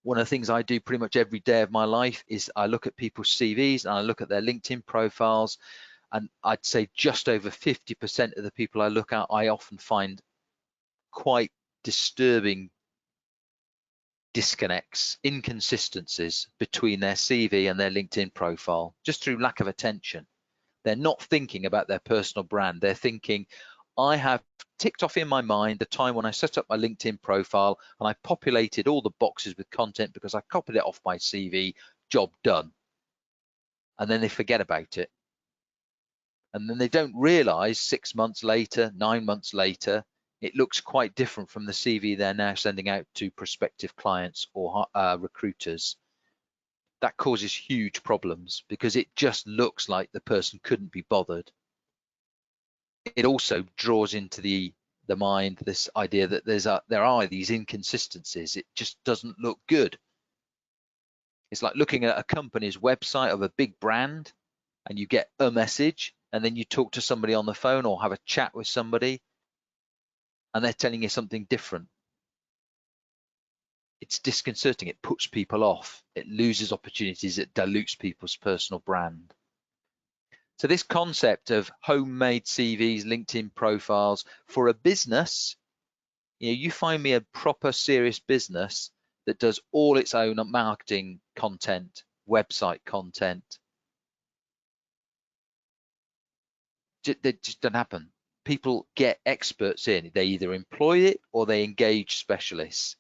one of the things I do pretty much every day of my life is I look at people's CVs and I look at their LinkedIn profiles, and I'd say just over 50% of the people I look at, I often find quite disturbing disconnects, inconsistencies between their CV and their LinkedIn profile, just through lack of attention. They're not thinking about their personal brand. They're thinking, I have ticked off in my mind the time when I set up my LinkedIn profile and I populated all the boxes with content because I copied it off my CV, job done. And then they forget about it. And then they don't realize 6 months later, 9 months later, it looks quite different from the CV they're now sending out to prospective clients or recruiters. That causes huge problems because it just looks like the person couldn't be bothered. It also draws into the mind this idea that there are these inconsistencies. It just doesn't look good. It's like looking at a company's website of a big brand and you get a message, and then you talk to somebody on the phone or have a chat with somebody, and they're telling you something different. It's disconcerting. It puts people off. It loses opportunities. It dilutes people's personal brand. So this concept of homemade CVs, LinkedIn profiles for a business, you find me a proper serious business that does all its own marketing content, website content. That just doesn't happen. People get experts in. They either employ it or they engage specialists,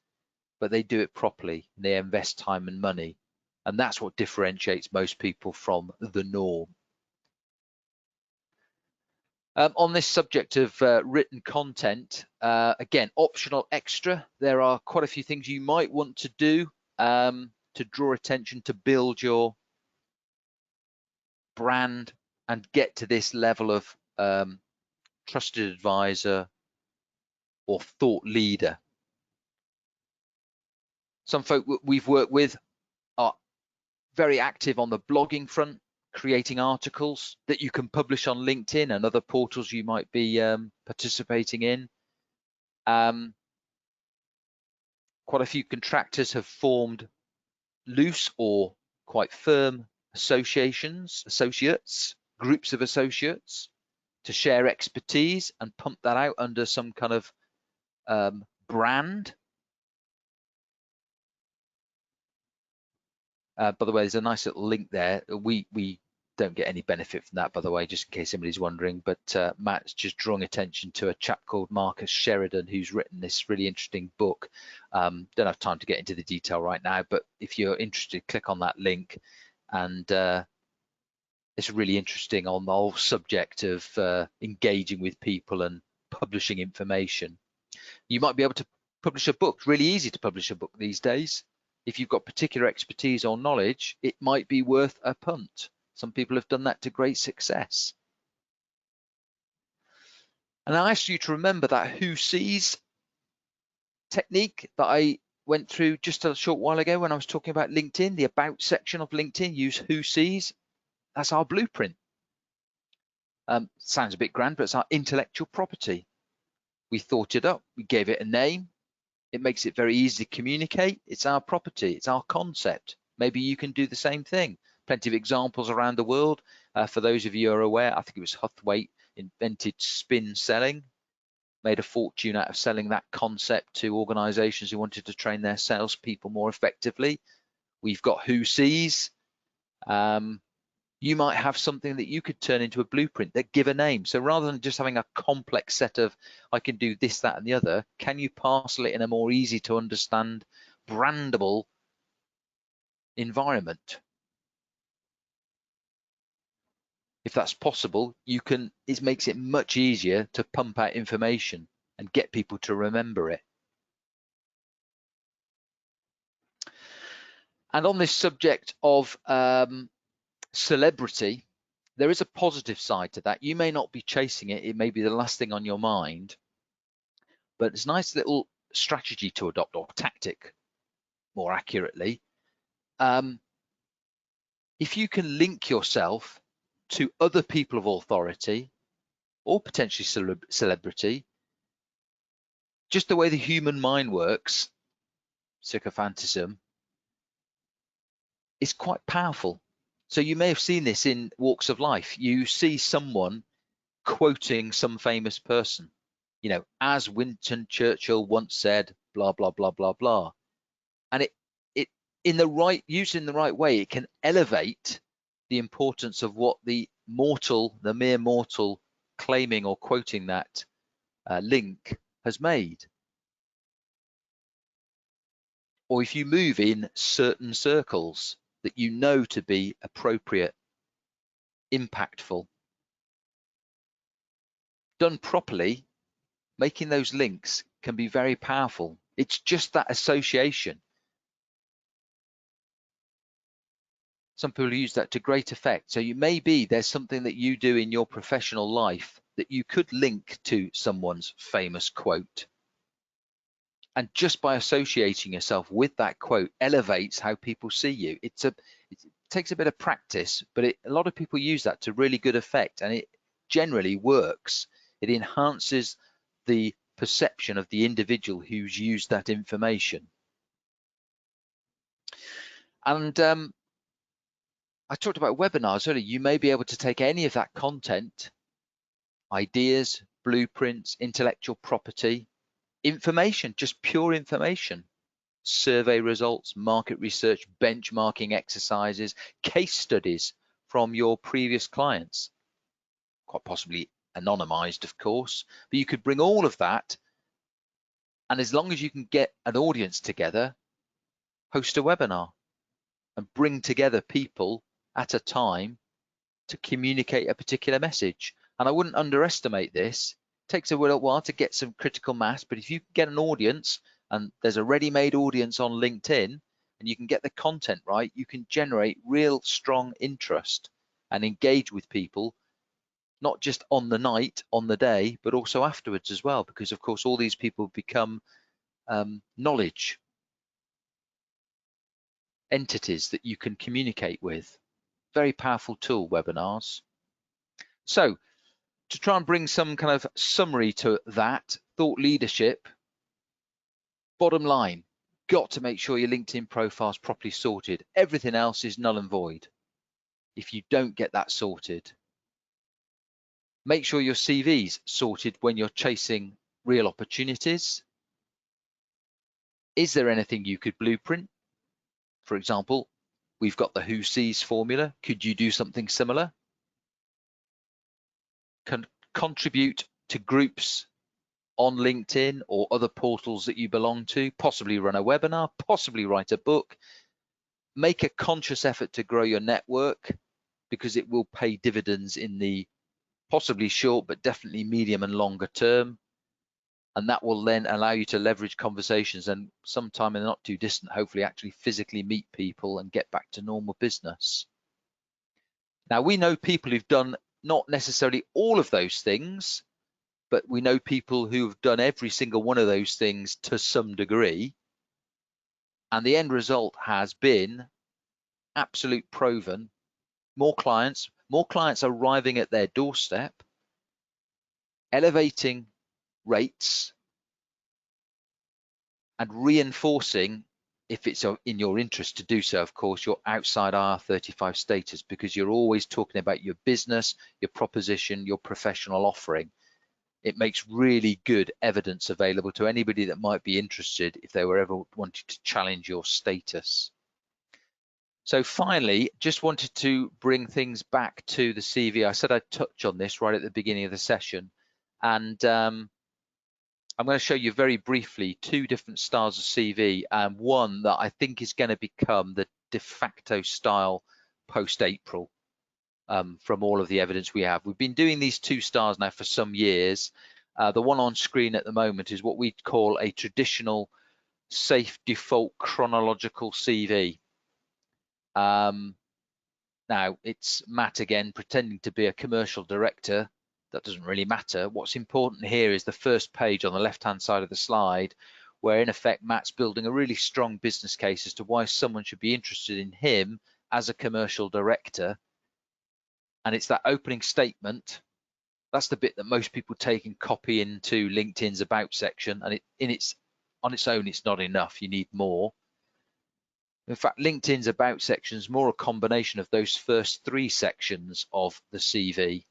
but they do it properly. They invest time and money. And that's what differentiates most people from the norm. On this subject of written content, again, optional extra, there are quite a few things you might want to do to draw attention, to build your brand and get to this level of trusted advisor or thought leader. Some folk we've worked with are very active on the blogging front, creating articles that you can publish on LinkedIn and other portals you might be participating in. Quite a few contractors have formed loose or quite firm associates, groups of associates to share expertise and pump that out under some kind of brand. By the way, there's a nice little link there. We don't get any benefit from that, by the way, just in case somebody's wondering, but Matt's just drawing attention to a chap called Marcus Sheridan who's written this really interesting book. Don't have time to get into the detail right now, but if you're interested, click on that link, and it's really interesting on the whole subject of engaging with people and publishing information. You might be able to publish a book. It's really easy to publish a book these days. If you've got particular expertise or knowledge, it might be worth a punt. Some people have done that to great success. And I asked you to remember that who sees technique that I went through just a short while ago when I was talking about LinkedIn. The about section of LinkedIn, use who sees. That's our blueprint. Sounds a bit grand, but it's our intellectual property. We thought it up, we gave it a name. It makes it very easy to communicate. It's our property, it's our concept. Maybe you can do the same thing. Plenty of examples around the world. For those of you who are aware, I think it was Huthwaite invented spin selling, made a fortune out of selling that concept to organizations who wanted to train their salespeople more effectively. We've got who sees. You might have something that you could turn into a blueprint that give a name. So rather than just having a complex set of, I can do this, that, and the other, can you parcel it in a more easy to understand, brandable environment? If that's possible, it makes it much easier to pump out information and get people to remember it. And on this subject of celebrity, there is a positive side to that. You may not be chasing it. It may be the last thing on your mind, but it's a nice little strategy to adopt, or tactic, more accurately. If you can link yourself to other people of authority or potentially celebrity, just the way the human mind works, sycophantism, is quite powerful. So you may have seen this in walks of life. You see someone quoting some famous person, as Winston Churchill once said, blah, blah, blah, blah, blah. And it used in the right way, it can elevate the importance of what the mere mortal claiming or quoting that link has made. Or if you move in certain circles that you know to be appropriate, impactful, done properly, making those links can be very powerful. It's just that association. Some people use that to great effect. So there's something that you do in your professional life that you could link to someone's famous quote. And just by associating yourself with that quote elevates how people see you. It's takes a bit of practice, but a lot of people use that to really good effect, and it generally works. It enhances the perception of the individual who's used that information. And I talked about webinars earlier. You may be able to take any of that content, ideas, blueprints, intellectual property, information, just pure information, survey results, market research, benchmarking exercises, case studies from your previous clients, quite possibly anonymized, of course, but you could bring all of that, and as long as you can get an audience together, host a webinar and bring together people at a time to communicate a particular message. And I wouldn't underestimate this. It takes a little while to get some critical mass, but if you get an audience, and there's a ready-made audience on LinkedIn, and you can get the content right, you can generate real strong interest and engage with people, not just on the night, on the day, but also afterwards as well, because of course all these people become knowledge entities that you can communicate with. Very powerful tool, webinars. So to try and bring some kind of summary to that, thought leadership, bottom line, got to make sure your LinkedIn profile is properly sorted. Everything else is null and void if you don't get that sorted. Make sure your CV's sorted when you're chasing real opportunities. Is there anything you could blueprint? For example, we've got the Who Sees formula. Could you do something similar? Can contribute to groups on LinkedIn or other portals that you belong to, possibly run a webinar, possibly write a book. Make a conscious effort to grow your network, because it will pay dividends in the possibly short, but definitely medium and longer term. And that will then allow you to leverage conversations and sometime in the not too distant, hopefully actually physically meet people and get back to normal business. Now, we know people who've done not necessarily all of those things, but we know people who've done every single one of those things to some degree. And the end result has been absolute proven. More clients arriving at their doorstep, elevating rates, and reinforcing, if it's in your interest to do so, of course, your outside IR35 status, because you're always talking about your business, your proposition, your professional offering. It makes really good evidence available to anybody that might be interested if they were ever wanting to challenge your status. So finally, just wanted to bring things back to the CV. I said I'd touch on this right at the beginning of the session, and I'm going to show you very briefly two different styles of CV, and one that I think is going to become the de facto style post-April from all of the evidence we have. We've been doing these two styles now for some years. The one on screen at the moment is what we call a traditional safe default chronological CV. Now, it's Matt again pretending to be a commercial director. That doesn't really matter. What's important here is the first page on the left-hand side of the slide, where in effect Matt's building a really strong business case as to why someone should be interested in him as a commercial director. And it's that opening statement. That's the bit that most people take and copy into LinkedIn's About section, and on its own, it's not enough. You need more. In fact, LinkedIn's About section is more a combination of those first three sections of the CV,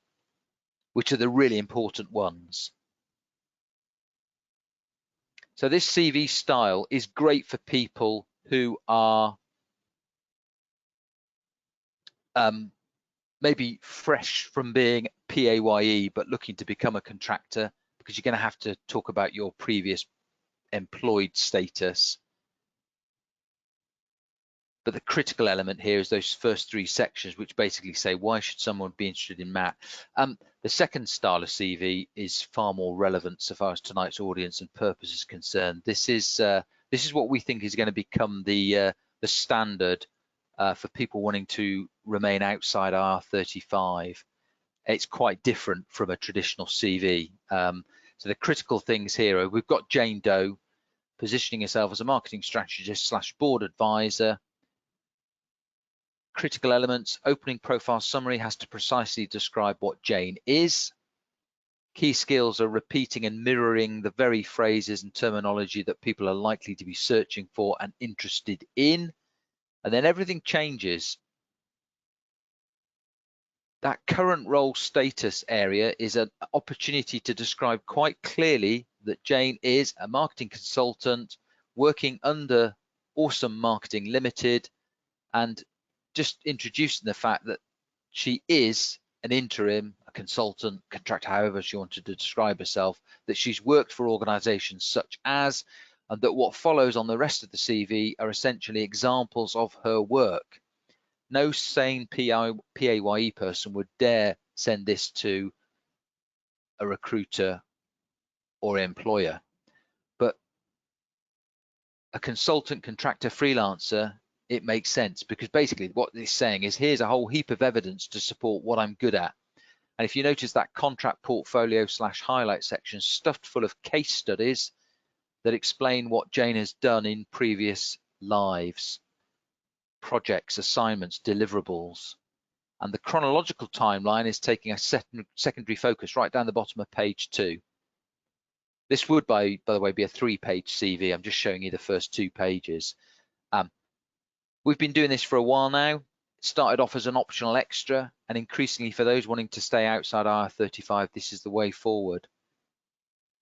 which are the really important ones. So this CV style is great for people who are maybe fresh from being PAYE but looking to become a contractor, because you're going to have to talk about your previous employed status. But the critical element here is those first three sections, which basically say, why should someone be interested in Matt? The second style of CV is far more relevant so far as tonight's audience and purpose is concerned. This is what we think is going to become the standard for people wanting to remain outside IR35. It's quite different from a traditional CV. So the critical things here are, we've got Jane Doe positioning herself as a marketing strategist / board advisor, critical elements. Opening profile summary has to precisely describe what Jane is. Key skills are repeating and mirroring the very phrases and terminology that people are likely to be searching for and interested in. And then everything changes. That current role status area is an opportunity to describe quite clearly that Jane is a marketing consultant working under Awesome Marketing Limited, and just introducing the fact that she is an interim, a consultant, contractor, however she wanted to describe herself, that she's worked for organisations such as, and that what follows on the rest of the CV are essentially examples of her work. No sane PAYE person would dare send this to a recruiter or employer, but a consultant, contractor, freelancer, it makes sense, because basically what it's saying is, here's a whole heap of evidence to support what I'm good at. And if you notice that contract portfolio / highlight section stuffed full of case studies that explain what Jane has done in previous lives, projects, assignments, deliverables. And the chronological timeline is taking a secondary focus right down the bottom of page 2. This would, by the way, be a 3-page CV. I'm just showing you the first 2 pages. We've been doing this for a while now. It started off as an optional extra, and increasingly for those wanting to stay outside IR35, this is the way forward.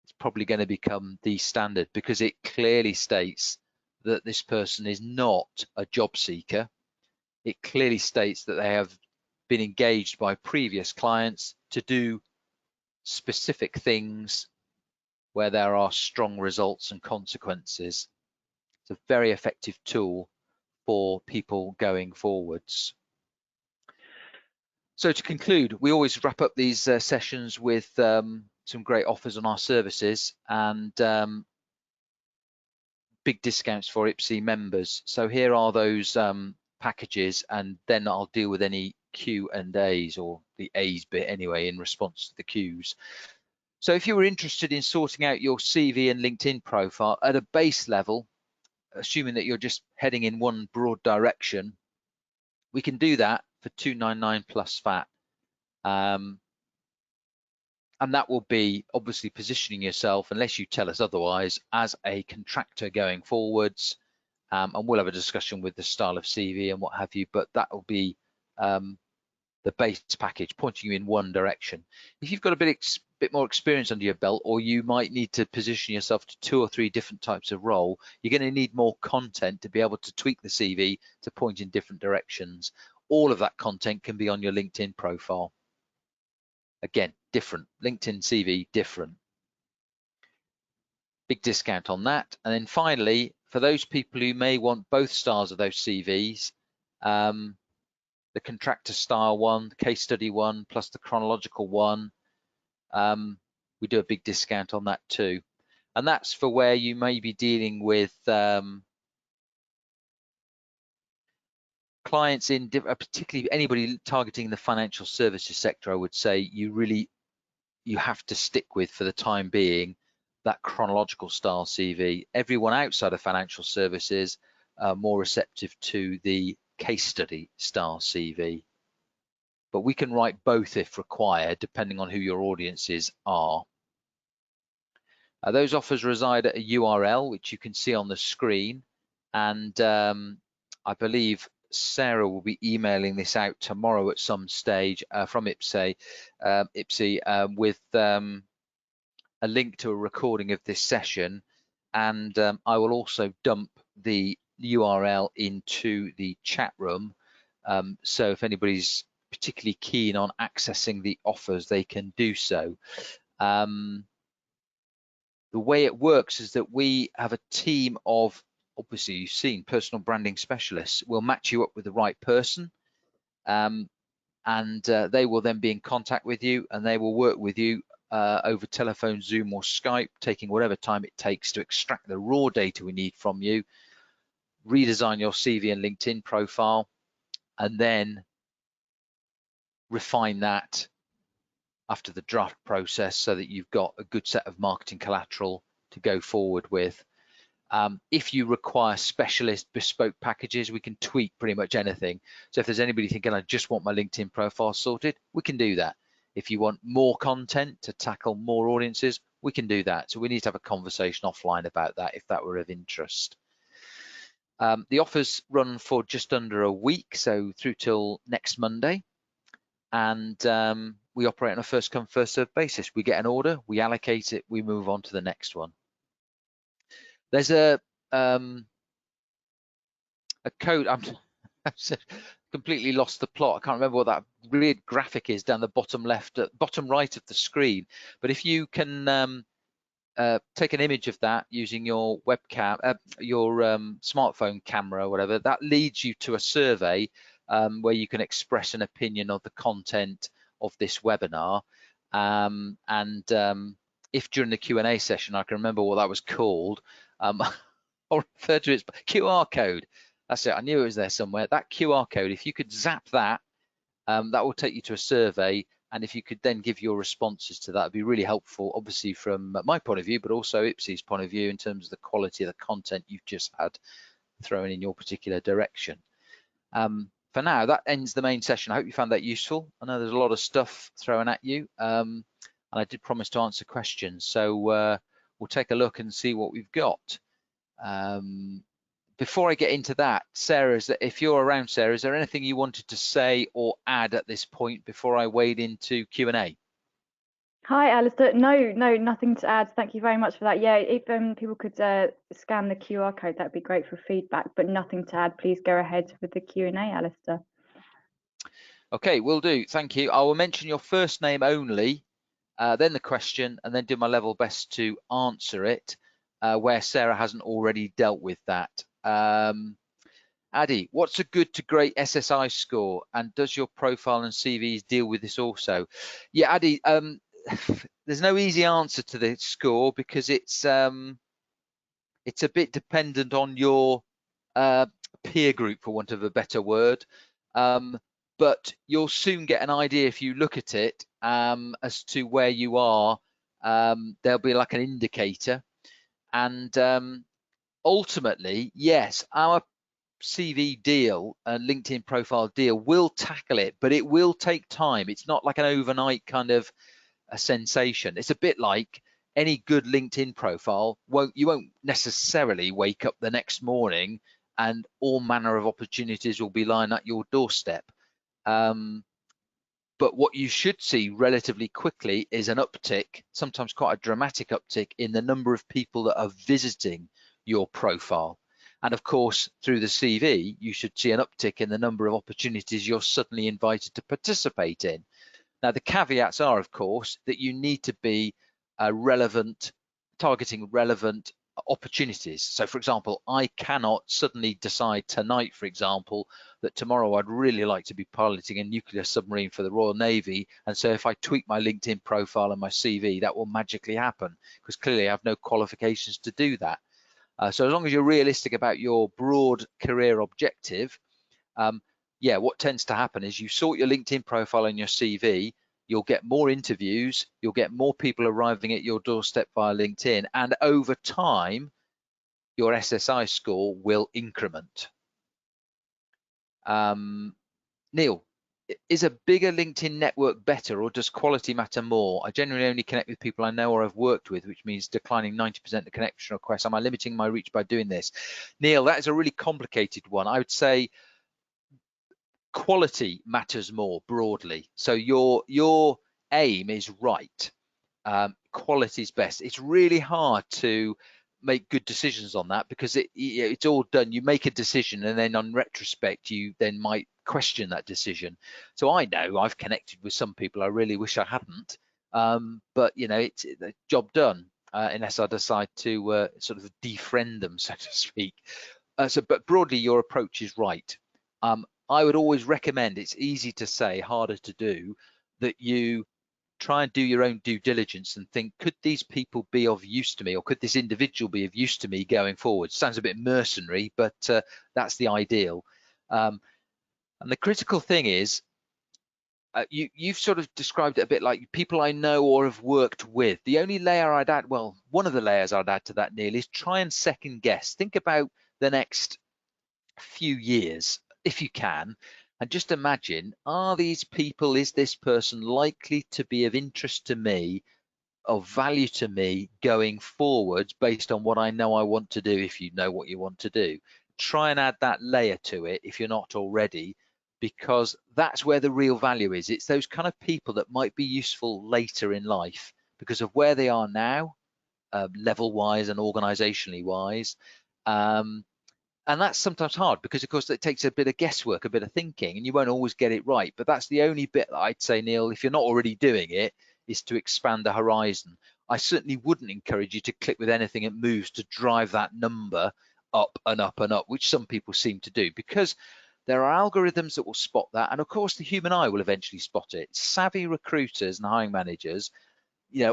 It's probably going to become the standard, because it clearly states that this person is not a job seeker. It clearly states that they have been engaged by previous clients to do specific things where there are strong results and consequences. It's a very effective tool for people going forwards. So to conclude, we always wrap up these sessions with some great offers on our services and big discounts for IPSE members. So here are those packages, and then I'll deal with any Q&As, or the A's bit anyway, in response to the Q's. So if you were interested in sorting out your CV and LinkedIn profile at a base level, assuming that you're just heading in one broad direction, we can do that for $299 plus VAT. And that will be obviously positioning yourself, unless you tell us otherwise, as a contractor going forwards. And we'll have a discussion with the style of CV and what have you, but that will be the base package, pointing you in one direction. If you've got a bit more experience under your belt, or you might need to position yourself to 2 or 3 different types of role, you're going to need more content to be able to tweak the CV to point in different directions. All of that content can be on your LinkedIn profile. Again, different. LinkedIn CV, different. Big discount on that. And then finally, for those people who may want both styles of those CVs, the contractor style one, the case study one, plus the chronological one, we do a big discount on that too. And that's for where you may be dealing with clients in, particularly anybody targeting the financial services sector. I would say you have to stick with, for the time being, that chronological style CV. Everyone outside of financial services are more receptive to the case study style CV. But we can write both if required, depending on who your audiences are. Those offers reside at a URL, which you can see on the screen. And I believe Sarah will be emailing this out tomorrow at some stage from IPSE, with a link to a recording of this session. And I will also dump the URL into the chat room. So if anybody's particularly keen on accessing the offers, they can do so. The way it works is that we have a team of, obviously you've seen, personal branding specialists. We'll match you up with the right person, and they will then be in contact with you, and they will work with you over telephone, Zoom or Skype, taking whatever time it takes to extract the raw data we need from you, redesign your CV and LinkedIn profile, and then refine that after the draft process so that you've got a good set of marketing collateral to go forward with. If you require specialist bespoke packages, we can tweak pretty much anything. So if there's anybody thinking, I just want my LinkedIn profile sorted, we can do that. If you want more content to tackle more audiences, we can do that. So we need to have a conversation offline about that if that were of interest. The offers run for just under a week, so through till next Monday. And we operate on a first come, first served basis. We get an order, we allocate it, we move on to the next one. There's a code. I've completely lost the plot. I can't remember what that weird graphic is down the bottom left, bottom right of the screen. But if you can take an image of that using your webcam, your smartphone camera or whatever, that leads you to a survey where you can express an opinion of the content of this webinar. If during the Q&A session I can remember what that was called, I'll refer to it as QR code. That's it. I knew it was there somewhere. That QR code, if you could zap that, that will take you to a survey. And if you could then give your responses to that, it'd be really helpful, obviously from my point of view, but also IPSE's point of view in terms of the quality of the content you've just had thrown in your particular direction. For now, that ends the main session. I hope you found that useful. I know there's a lot of stuff thrown at you, and I did promise to answer questions. So we'll take a look and see what we've got. Before I get into that, Sarah, if you're around, Sarah, is there anything you wanted to say or add at this point before I wade into Q&A? Hi, Alistair. No, nothing to add. Thank you very much for that. Yeah, if people could scan the QR code, that'd be great for feedback, but nothing to add. Please go ahead with the Q&A, Alistair. Okay, will do. Thank you. I will mention your first name only, then the question, and then do my level best to answer it where Sarah hasn't already dealt with that. Addy, what's a good to great SSI score, and does your profile and CVs deal with this also? Yeah, Addy, there's no easy answer to the score because it's a bit dependent on your peer group, for want of a better word. But you'll soon get an idea if you look at it as to where you are. There'll be like an indicator, and ultimately, yes, our CV deal and LinkedIn profile deal will tackle it, but it will take time. It's not like an overnight kind of a sensation. It's a bit like any good LinkedIn profile. You won't necessarily wake up the next morning and all manner of opportunities will be lying at your doorstep. But what you should see relatively quickly is an uptick, sometimes quite a dramatic uptick, in the number of people that are visiting your profile. And of course, through the CV, you should see an uptick in the number of opportunities you're suddenly invited to participate in. Now, the caveats are, of course, that you need to be targeting relevant opportunities. So, for example, I cannot suddenly decide tonight, for example, that tomorrow I'd really like to be piloting a nuclear submarine for the Royal Navy. And so if I tweak my LinkedIn profile and my CV, that will magically happen, because clearly I have no qualifications to do that. So as long as you're realistic about your broad career objective, yeah, what tends to happen is you sort your LinkedIn profile and your CV, you'll get more interviews, you'll get more people arriving at your doorstep via LinkedIn, and over time, your SSI score will increment. Neil, is a bigger LinkedIn network better, or does quality matter more? I generally only connect with people I know or have worked with, which means declining 90% of connection requests. Am I limiting my reach by doing this? Neil, that is a really complicated one. I would say quality matters more broadly. So your aim is right. Quality is best. It's really hard to make good decisions on that because it's all done. You make a decision and then on retrospect, you then might question that decision. So I know I've connected with some people I really wish I hadn't, but you know, it's a job done unless I decide to sort of defriend them, so to speak. But broadly, your approach is right. I would always recommend, it's easy to say, harder to do, that you try and do your own due diligence and think, could these people be of use to me, or could this individual be of use to me going forward? Sounds a bit mercenary, but that's the ideal. And the critical thing is, you've sort of described it a bit like people I know or have worked with. The only layer I'd add, well, one of the layers I'd add to that, Neil, is try and second guess. Think about the next few years, if you can, and just imagine, are these people, is this person likely to be of interest to me, of value to me going forwards based on what I know I want to do, if you know what you want to do. Try and add that layer to it if you're not already, because that's where the real value is. It's those kind of people that might be useful later in life because of where they are now, level wise and organizationally wise. And that's sometimes hard because, of course, it takes a bit of guesswork, a bit of thinking, and you won't always get it right. But that's the only bit that I'd say, Neil, if you're not already doing it, is to expand the horizon. I certainly wouldn't encourage you to click with anything that moves to drive that number up and up and up, which some people seem to do, because there are algorithms that will spot that. And of course, the human eye will eventually spot it. Savvy recruiters and hiring managers,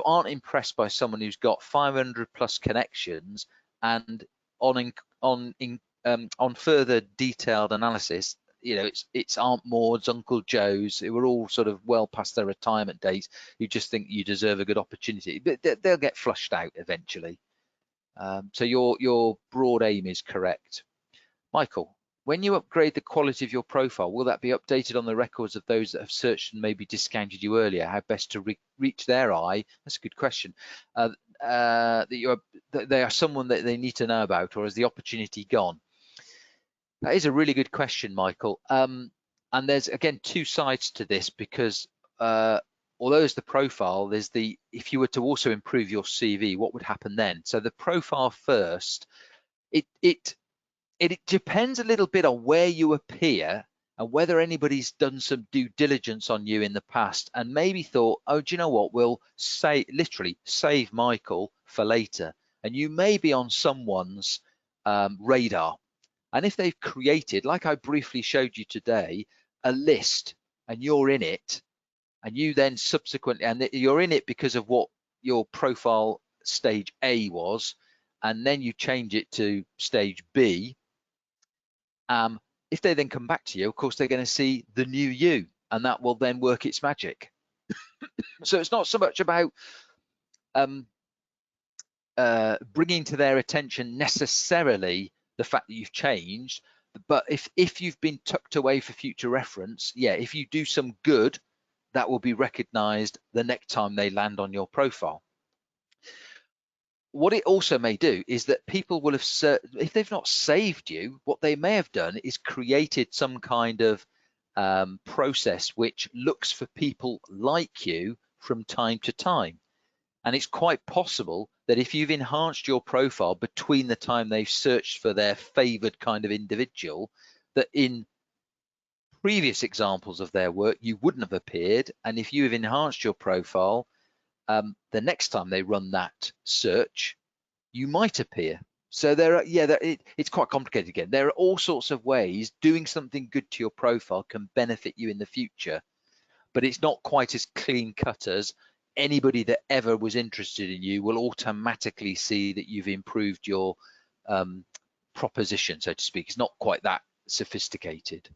aren't impressed by someone who's got 500 plus connections and on further detailed analysis, it's Aunt Maud's, Uncle Joe's, who are all sort of well past their retirement days, who just think you deserve a good opportunity, but they'll get flushed out eventually. So your broad aim is correct. Michael, when you upgrade the quality of your profile, will that be updated on the records of those that have searched and maybe discounted you earlier? How best to reach their eye? That's a good question. That they are someone that they need to know about, or has the opportunity gone? That is a really good question, Michael. And there's, again, two sides to this, because although there's the profile, there's if you were to also improve your CV, what would happen then? So the profile first, it depends a little bit on where you appear and whether anybody's done some due diligence on you in the past and maybe thought, oh, do you know what, we'll literally save Michael for later. And you may be on someone's radar. And if they've created, like I briefly showed you today, a list, and you're in it, and you then subsequently, and you're in it because of what your profile stage A was, and then you change it to stage B, if they then come back to you, of course, they're going to see the new you, and that will then work its magic. So it's not so much about bringing to their attention necessarily the fact that you've changed, but if you've been tucked away for future reference, yeah, if you do some good, that will be recognized the next time they land on your profile. What it also may do is that people will have, if they've not saved you, what they may have done is created some kind of process which looks for people like you from time to time. And it's quite possible that if you've enhanced your profile between the time they've searched for their favored kind of individual, that in previous examples of their work, you wouldn't have appeared. And if you have enhanced your profile, the next time they run that search, you might appear. So it's quite complicated again. There are all sorts of ways doing something good to your profile can benefit you in the future, but it's not quite as clean cut as anybody that ever was interested in you will automatically see that you've improved your proposition, so to speak. It's not quite that sophisticated.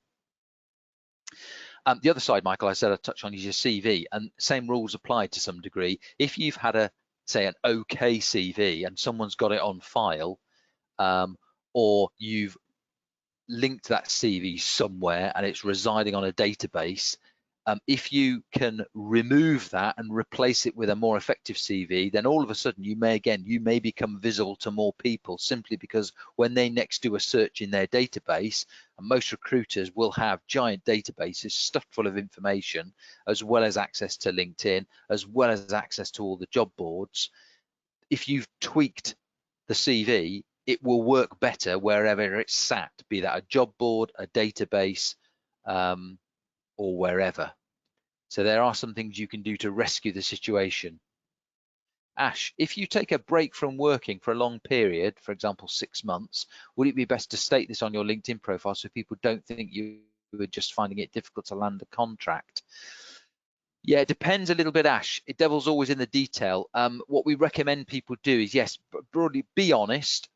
The other side, Michael, I said I'd touch on is your CV, and same rules apply to some degree. If you've had say an okay CV and someone's got it on file, or you've linked that CV somewhere and it's residing on a database, if you can remove that and replace it with a more effective CV, then all of a sudden you may become visible to more people, simply because when they next do a search in their database, and most recruiters will have giant databases stuffed full of information, as well as access to LinkedIn, as well as access to all the job boards. If you've tweaked the CV, it will work better wherever it's sat, be that a job board, a database, or wherever. So there are some things you can do to rescue the situation. Ash, if you take a break from working for a long period, for example, 6 months, would it be best to state this on your LinkedIn profile so people don't think you were just finding it difficult to land a contract? Yeah, it depends a little bit, Ash. The devil's always in the detail. What we recommend people do is, yes, broadly be honest,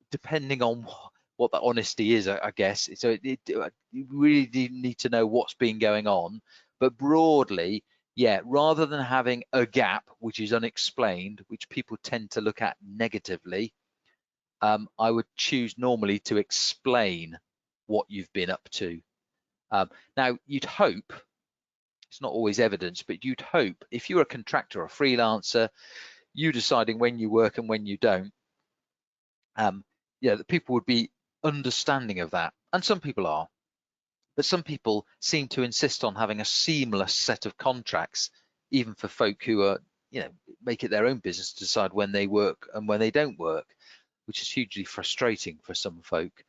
depending on what that honesty is, I guess. So you really need to know what's been going on. But broadly, yeah, rather than having a gap which is unexplained, which people tend to look at negatively, I would choose normally to explain what you've been up to. Now, you'd hope, it's not always evidence, but you'd hope if you're a contractor or a freelancer, you deciding when you work and when you don't, yeah, that people would be understanding of that. And some people are, but some people seem to insist on having a seamless set of contracts, even for folk who are, make it their own business to decide when they work and when they don't work, which is hugely frustrating for some folk.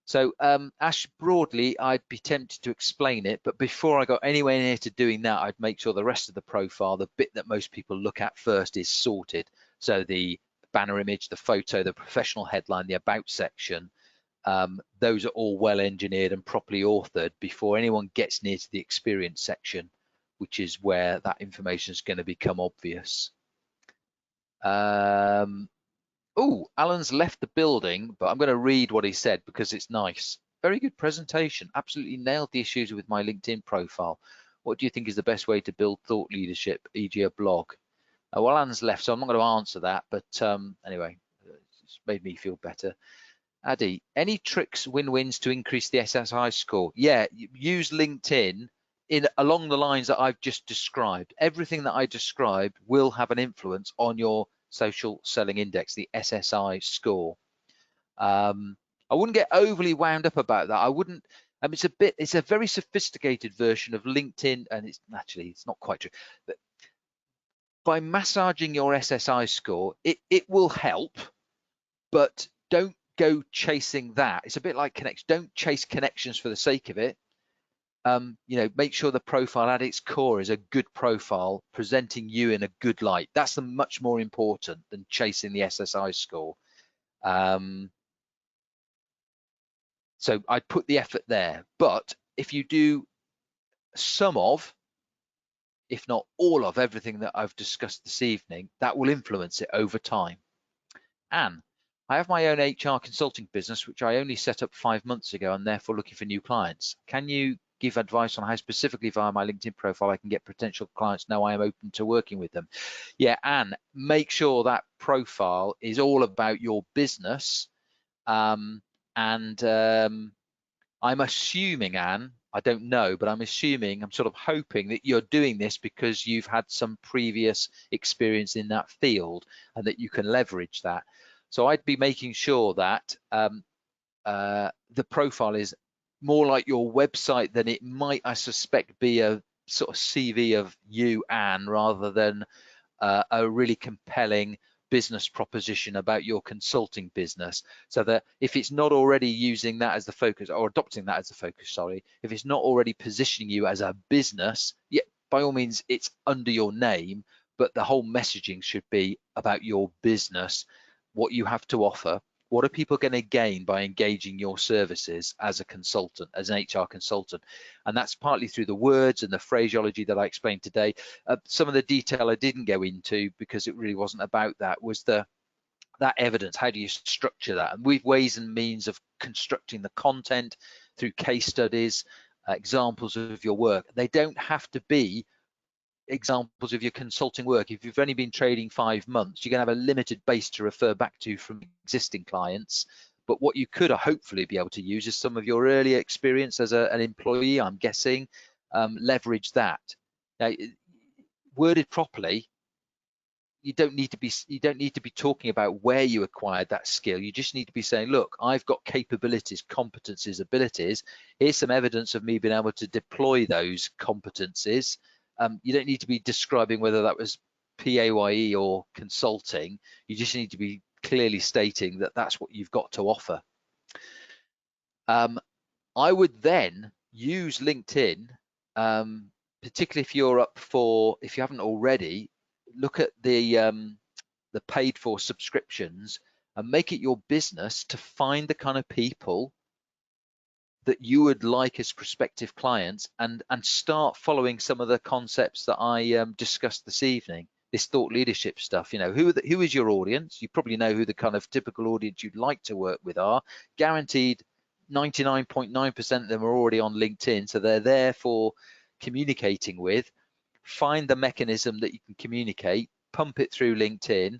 So Ash, broadly, I'd be tempted to explain it, but before I got anywhere near to doing that, I'd make sure the rest of the profile, the bit that most people look at first, is sorted. So the banner image, the photo, the professional headline, the about section, those are all well engineered and properly authored before anyone gets near to the experience section, which is where that information is going to become obvious. Oh, Alan's left the building, but I'm going to read what he said because it's nice. Very good presentation. Absolutely nailed the issues with my LinkedIn profile. What do you think is the best way to build thought leadership, e.g. a blog? Well, Alan's left, so I'm not going to answer that, but anyway, it's made me feel better. Addy, any tricks, win-wins to increase the SSI score? Yeah, use LinkedIn along the lines that I've just described. Everything that I described will have an influence on your social selling index, the SSI score. I wouldn't get overly wound up about that. I wouldn't. It's a very sophisticated version of LinkedIn, and it's not quite true. But by massaging your SSI score, it will help, but don't go chasing that. It's a bit like connections. Don't chase connections for the sake of it. Make sure the profile at its core is a good profile, presenting you in a good light. That's much more important than chasing the SSI score. So I'd put the effort there. But if you do some of, if not all of everything that I've discussed this evening, that will influence it over time. Anne, I have my own HR consulting business, which I only set up 5 months ago and therefore looking for new clients. Can you give advice on how specifically via my LinkedIn profile I can get potential clients know I am open to working with them? Yeah, Anne, make sure that profile is all about your business. I'm assuming, Anne, I don't know, but I'm sort of hoping that you're doing this because you've had some previous experience in that field and that you can leverage that. So I'd be making sure that the profile is more like your website than it might, I suspect, be a sort of CV of you, Anne, rather than a really compelling business proposition about your consulting business. So that if it's not already using that as the focus or adopting that as the focus, sorry, if it's not already positioning you as a business, yeah, by all means, it's under your name, but the whole messaging should be about your business, what you have to offer. What are people going to gain by engaging your services as a consultant, as an HR consultant? And that's partly through the words and the phraseology that I explained today. Some of the detail I didn't go into because it really wasn't about that was that evidence. How do you structure that? And we've ways and means of constructing the content through case studies, examples of your work. They don't have to be examples of your consulting work. If you've only been trading 5 months, you're going to have a limited base to refer back to from existing clients. But what you could hopefully be able to use is some of your earlier experience as an employee, I'm guessing, leverage that. Now, worded properly, you don't need to be talking about where you acquired that skill. You just need to be saying, look, I've got capabilities, competencies, abilities. Here's some evidence of me being able to deploy those competencies. You don't need to be describing whether that was PAYE or consulting. You just need to be clearly stating that that's what you've got to offer. I would then use LinkedIn, particularly if you're if you haven't already, look at the paid for subscriptions and make it your business to find the kind of people that you would like as prospective clients and start following some of the concepts that I discussed this evening, this thought leadership stuff. Who is your audience? You probably know who the kind of typical audience you'd like to work with are. Guaranteed 99.9% of them are already on LinkedIn, so they're there for communicating with, find the mechanism that you can communicate, pump it through LinkedIn,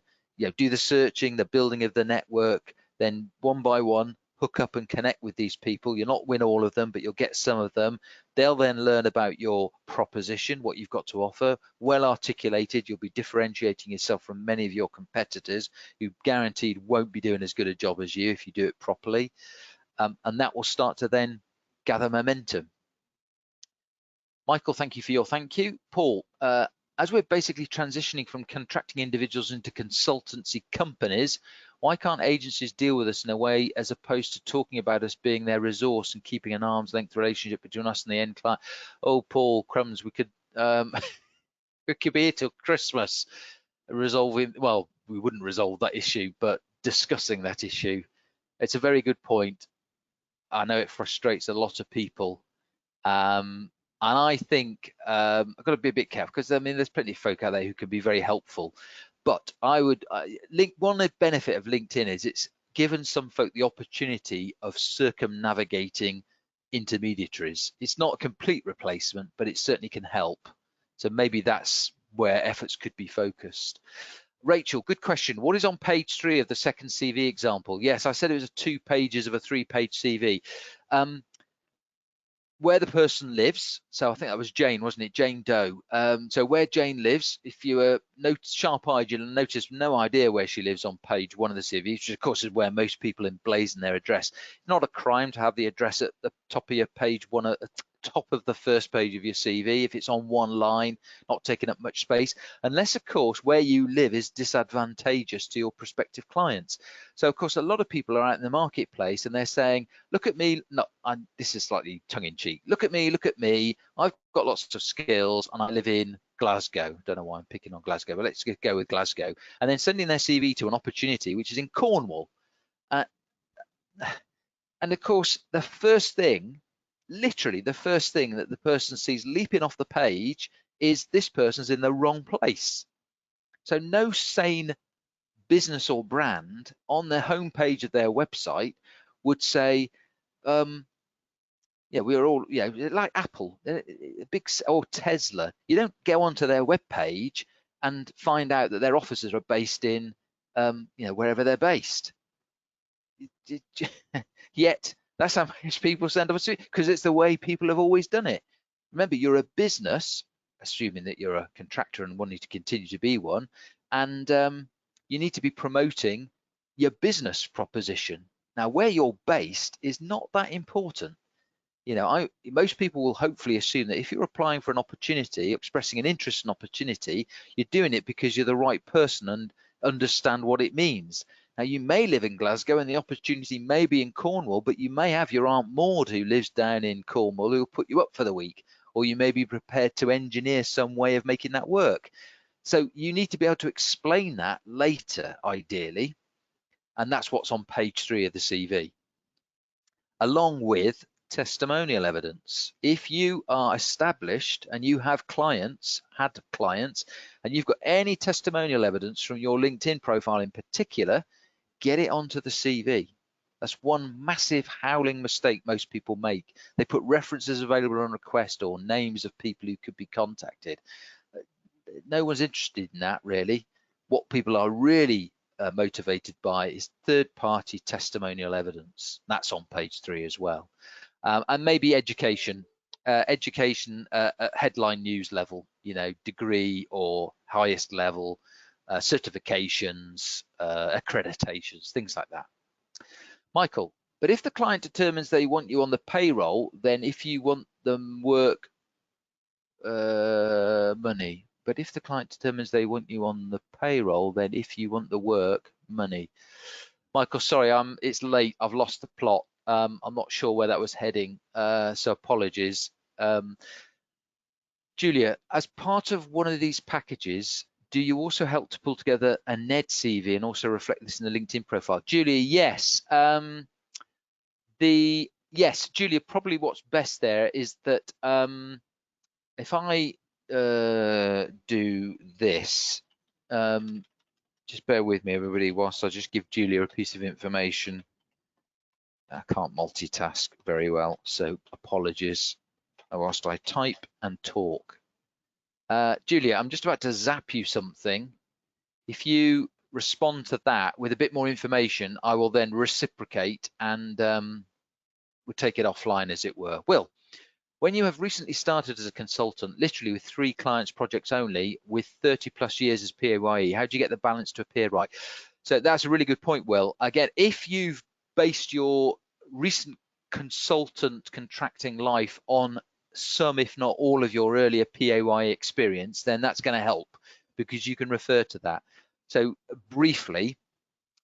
do the searching, the building of the network, then one by one hook up and connect with these people. You'll not win all of them, but you'll get some of them. They'll then learn about your proposition, what you've got to offer, well articulated. You'll be differentiating yourself from many of your competitors who guaranteed won't be doing as good a job as you if you do it properly. And that will start to then gather momentum. Michael, thank you for your thank you. Paul, as we're basically transitioning from contracting individuals into consultancy companies, why can't agencies deal with us in a way as opposed to talking about us being their resource and keeping an arm's length relationship between us and the end client? Oh, Paul, crumbs, we could we could be here till Christmas resolving, well, we wouldn't resolve that issue, but discussing that issue. It's a very good point. I know it frustrates a lot of people. And I think I've got to be a bit careful because I mean there's plenty of folk out there who can be very helpful. But I would one of the benefit of LinkedIn is it's given some folk the opportunity of circumnavigating intermediaries. It's not a complete replacement, but it certainly can help. So maybe that's where efforts could be focused. Rachel, good question. What is on page 3 of the second CV example? Yes, I said it was 2 pages of a 3-page CV. Where the person lives, so I think that was Jane, wasn't it? Jane Doe. So where Jane lives, if you are sharp-eyed, you'll notice no idea where she lives on page 1 of the CV, which of course is where most people emblazon their address. Not a crime to have the address at the top of your page 1, at the top of the first page of your CV, if it's on one line, not taking up much space, unless of course where you live is disadvantageous to your prospective clients. So of course a lot of people are out in the marketplace and they're saying, look at me, no, this is slightly tongue-in-cheek, look at me, I've got lots of skills and I live in Glasgow. Don't know why I'm picking on Glasgow, but let's go with Glasgow. And then sending their CV to an opportunity which is in Cornwall. And of course, the first thing, literally the first thing that the person sees leaping off the page is this person's in the wrong place. So no sane business or brand on their homepage of their website would say, yeah, we're all, like Apple, big, or Tesla. You don't go onto their webpage and find out that their offices are based in, wherever they're based. Yet that's how most people send us, because it's the way people have always done it. Remember, you're a business, assuming that you're a contractor and wanting to continue to be one, and you need to be promoting your business proposition. Now, where you're based is not that important. Most people will hopefully assume that if you're applying for an opportunity, expressing an interest in opportunity, you're doing it because you're the right person and understand what it means. Now, you may live in Glasgow and the opportunity may be in Cornwall, but you may have your Aunt Maud who lives down in Cornwall who will put you up for the week, or you may be prepared to engineer some way of making that work. So you need to be able to explain that later, ideally, and that's what's on page 3 of the CV, along with testimonial evidence. If you are established and you have had clients, and you've got any testimonial evidence from your LinkedIn profile in particular, get it onto the CV. That's one massive howling mistake most people make. They put references available on request or names of people who could be contacted. No one's interested in that, really. What people are really motivated by is third-party testimonial evidence. That's on page 3 as well. And maybe education at headline news level, degree or highest level, certifications, accreditations, things like that. Michael, but if the client determines they want you on the payroll, then if you want them work money. But if the client determines they want you on the payroll, then if you want the work money. Michael, sorry, it's late. I've lost the plot. I'm not sure where that was heading, so apologies. Julia, as part of one of these packages, do you also help to pull together a NED CV and also reflect this in the LinkedIn profile? Julia, yes. Yes, Julia, probably what's best there is that if I do this, just bear with me, everybody, whilst I just give Julia a piece of information. I can't multitask very well, so apologies. whilst I type and talk. Julia, I'm just about to zap you something. If you respond to that with a bit more information, I will then reciprocate and we'll take it offline, as it were. Will, when you have recently started as a consultant, literally with 3 clients projects only, with 30+ years as PAYE, how do you get the balance to appear right? So that's a really good point, Will. Again, if you've based your recent consultant contracting life on some, if not all, of your earlier PAYE experience, then that's going to help because you can refer to that. So briefly,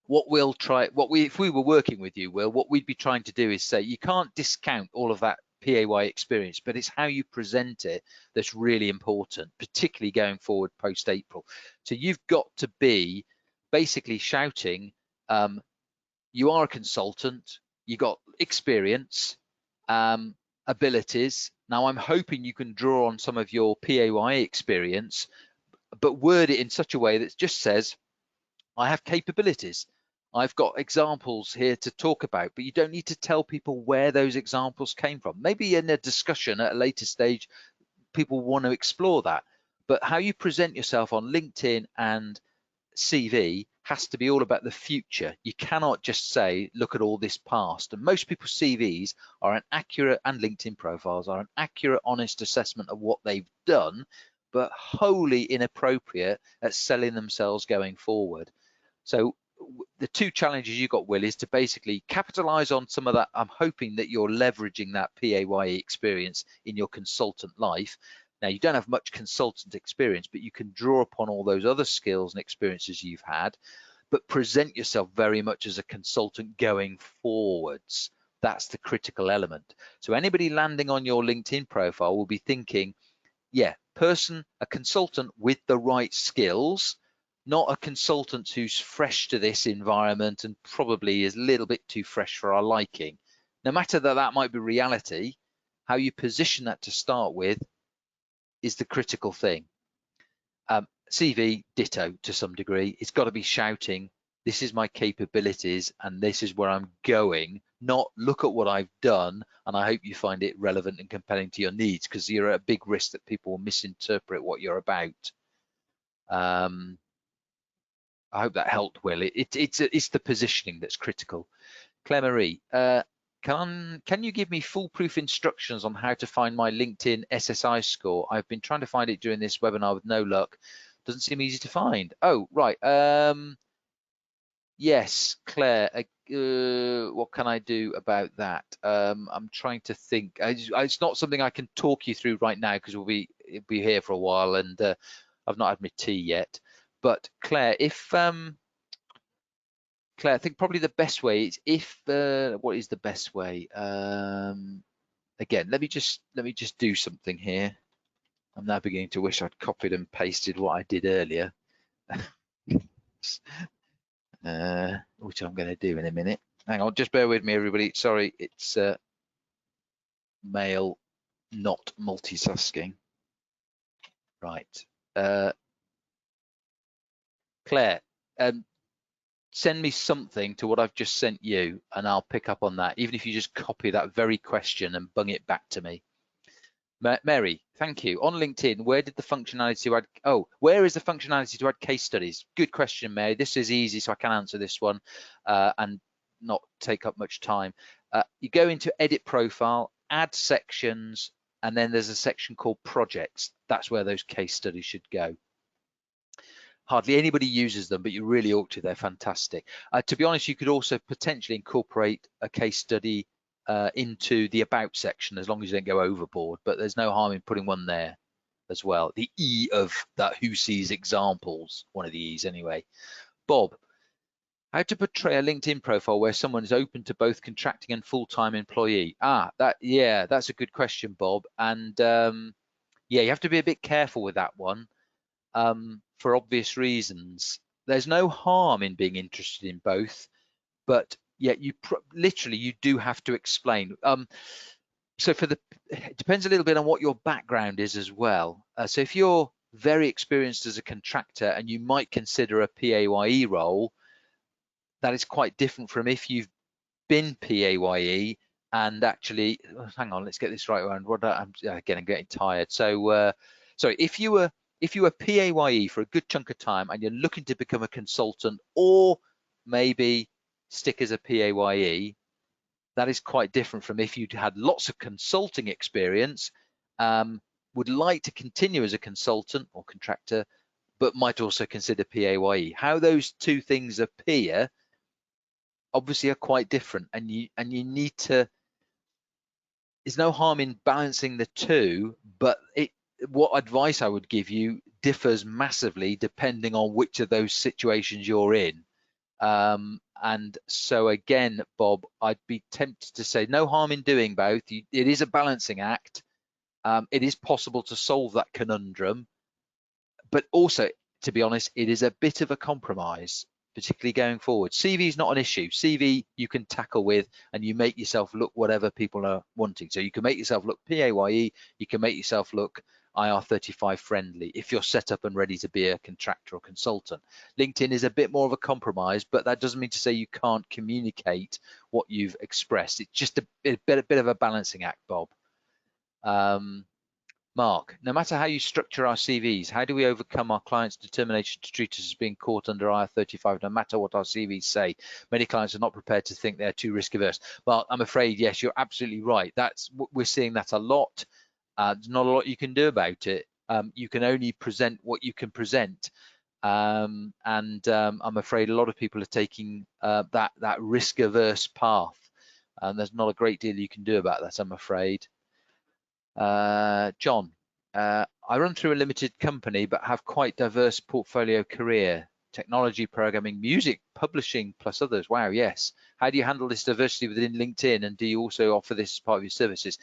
what we'll try, if we were working with you, Will, what we'd be trying to do is say you can't discount all of that PAYE experience, but it's how you present it that's really important, particularly going forward post-April. So you've got to be basically shouting, you are a consultant, you got experience, abilities. Now I'm hoping you can draw on some of your PAYE experience, but word it in such a way that just says, I have capabilities. I've got examples here to talk about, but you don't need to tell people where those examples came from. Maybe in a discussion at a later stage, people want to explore that. But how you present yourself on LinkedIn and CV has to be all about the future. You cannot just say, look at all this past. And most people's CVs are an accurate, and LinkedIn profiles are an accurate, honest assessment of what they've done, but wholly inappropriate at selling themselves going forward. So the 2 challenges you got, Will, is to basically capitalize on some of that. I'm hoping that you're leveraging that PAYE experience in your consultant life. Now, you don't have much consultant experience, but you can draw upon all those other skills and experiences you've had, but present yourself very much as a consultant going forwards. That's the critical element. So anybody landing on your LinkedIn profile will be thinking, yeah, a consultant with the right skills, not a consultant who's fresh to this environment and probably is a little bit too fresh for our liking. No matter that might be reality, how you position that to start with is the critical thing. CV, ditto to some degree. It's got to be shouting, this is my capabilities and this is where I'm going, not look at what I've done and I hope you find it relevant and compelling to your needs, because you're at a big risk that people will misinterpret what you're about. I hope that helped, Will. It's the positioning that's critical. Claire Marie, can you give me foolproof instructions on how to find my LinkedIn SSI score? I've been trying to find it during this webinar with no luck. Doesn't seem easy to find. Oh, right. Yes, Claire, what can I do about that? I'm trying to think. It's not something I can talk you through right now because we'll be here for a while and I've not had my tea yet. But Claire, Claire, I think probably the best way is what is the best way? Again, let me just do something here. I'm now beginning to wish I'd copied and pasted what I did earlier, which I'm going to do in a minute. Hang on, just bear with me, everybody. Sorry, it's mail, not multitasking. Right, Claire, send me something to what I've just sent you, and I'll pick up on that. Even if you just copy that very question and bung it back to me. Mary, thank you. On LinkedIn, where is the functionality to add case studies? Good question, Mary. This is easy, so I can answer this one and not take up much time. You go into edit profile, add sections, and then there's a section called projects. That's where those case studies should go. Hardly anybody uses them, but you really ought to. They're fantastic. To be honest, you could also potentially incorporate a case study into the about section, as long as you don't go overboard, but there's no harm in putting one there as well. The E of that who sees examples, one of the E's anyway. Bob, how to portray a LinkedIn profile where someone is open to both contracting and full-time employee? That's a good question, Bob. And yeah, you have to be a bit careful with that one for obvious reasons. There's no harm in being interested in both, but yeah, you do have to explain. So it depends a little bit on what your background is as well. So if you're very experienced as a contractor and you might consider a PAYE role, that is quite different from if you've been PAYE and actually, hang on, let's get this right around. I'm getting tired. So, sorry, if you were PAYE for a good chunk of time and you're looking to become a consultant or maybe stick as a PAYE, that is quite different from if you'd had lots of consulting experience, would like to continue as a consultant or contractor, but might also consider PAYE. How those two things appear obviously are quite different, and you need to. There's no harm in balancing the two, but what advice I would give you differs massively depending on which of those situations you're in. And so again, Bob, I'd be tempted to say no harm in doing both. It is a balancing act. It is possible to solve that conundrum, but also, to be honest, it is a bit of a compromise, particularly going forward. CV is not an issue. CV you can tackle with, and you make yourself look whatever people are wanting. So you can make yourself look PAYE, you can make yourself look IR35 friendly if you're set up and ready to be a contractor or consultant. LinkedIn is a bit more of a compromise, but that doesn't mean to say you can't communicate what you've expressed. It's just a bit of a balancing act, Bob. Mark, no matter how you structure our CVs, how do we overcome our clients' determination to treat us as being caught under IR35, no matter what our CVs say? Many clients are not prepared to think they're too risk averse. Well, I'm afraid, yes, you're absolutely right. We're seeing that a lot. There's not a lot you can do about it. You can only present what you can present. I'm afraid a lot of people are taking that risk averse path. And there's not a great deal you can do about that, I'm afraid. John, I run through a limited company but have quite diverse portfolio career, technology, programming, music, publishing, plus others. Wow, yes. How do you handle this diversity within LinkedIn, and do you also offer this as part of your services?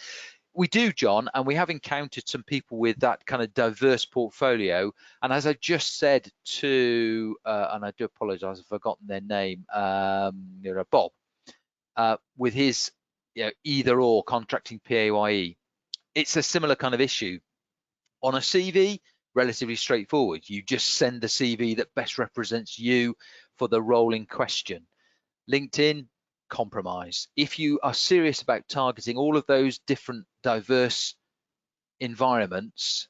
We do, John, and we have encountered some people with that kind of diverse portfolio. And as I just said to, and I do apologize, I've forgotten their name, Bob, with his either or contracting PAYE. It's a similar kind of issue. On a CV, relatively straightforward. You just send the CV that best represents you for the role in question. LinkedIn, compromise. If you are serious about targeting all of those different diverse environments,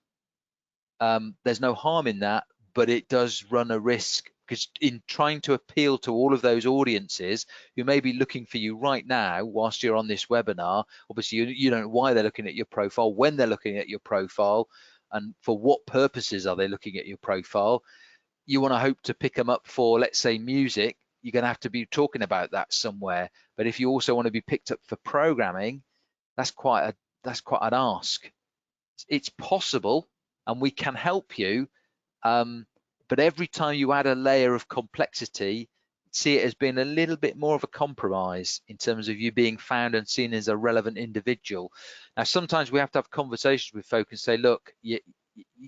there's no harm in that, but it does run a risk, because in trying to appeal to all of those audiences who may be looking for you right now whilst you're on this webinar, obviously you don't know why they're looking at your profile, when they're looking at your profile, and for what purposes are they looking at your profile. You want to hope to pick them up for, let's say, music. You're going to have to be talking about that somewhere. But if you also want to be picked up for programming, that's quite an ask. It's possible, and we can help you, but every time you add a layer of complexity, see it as being a little bit more of a compromise in terms of you being found and seen as a relevant individual. Now, sometimes we have to have conversations with folk and say, look, you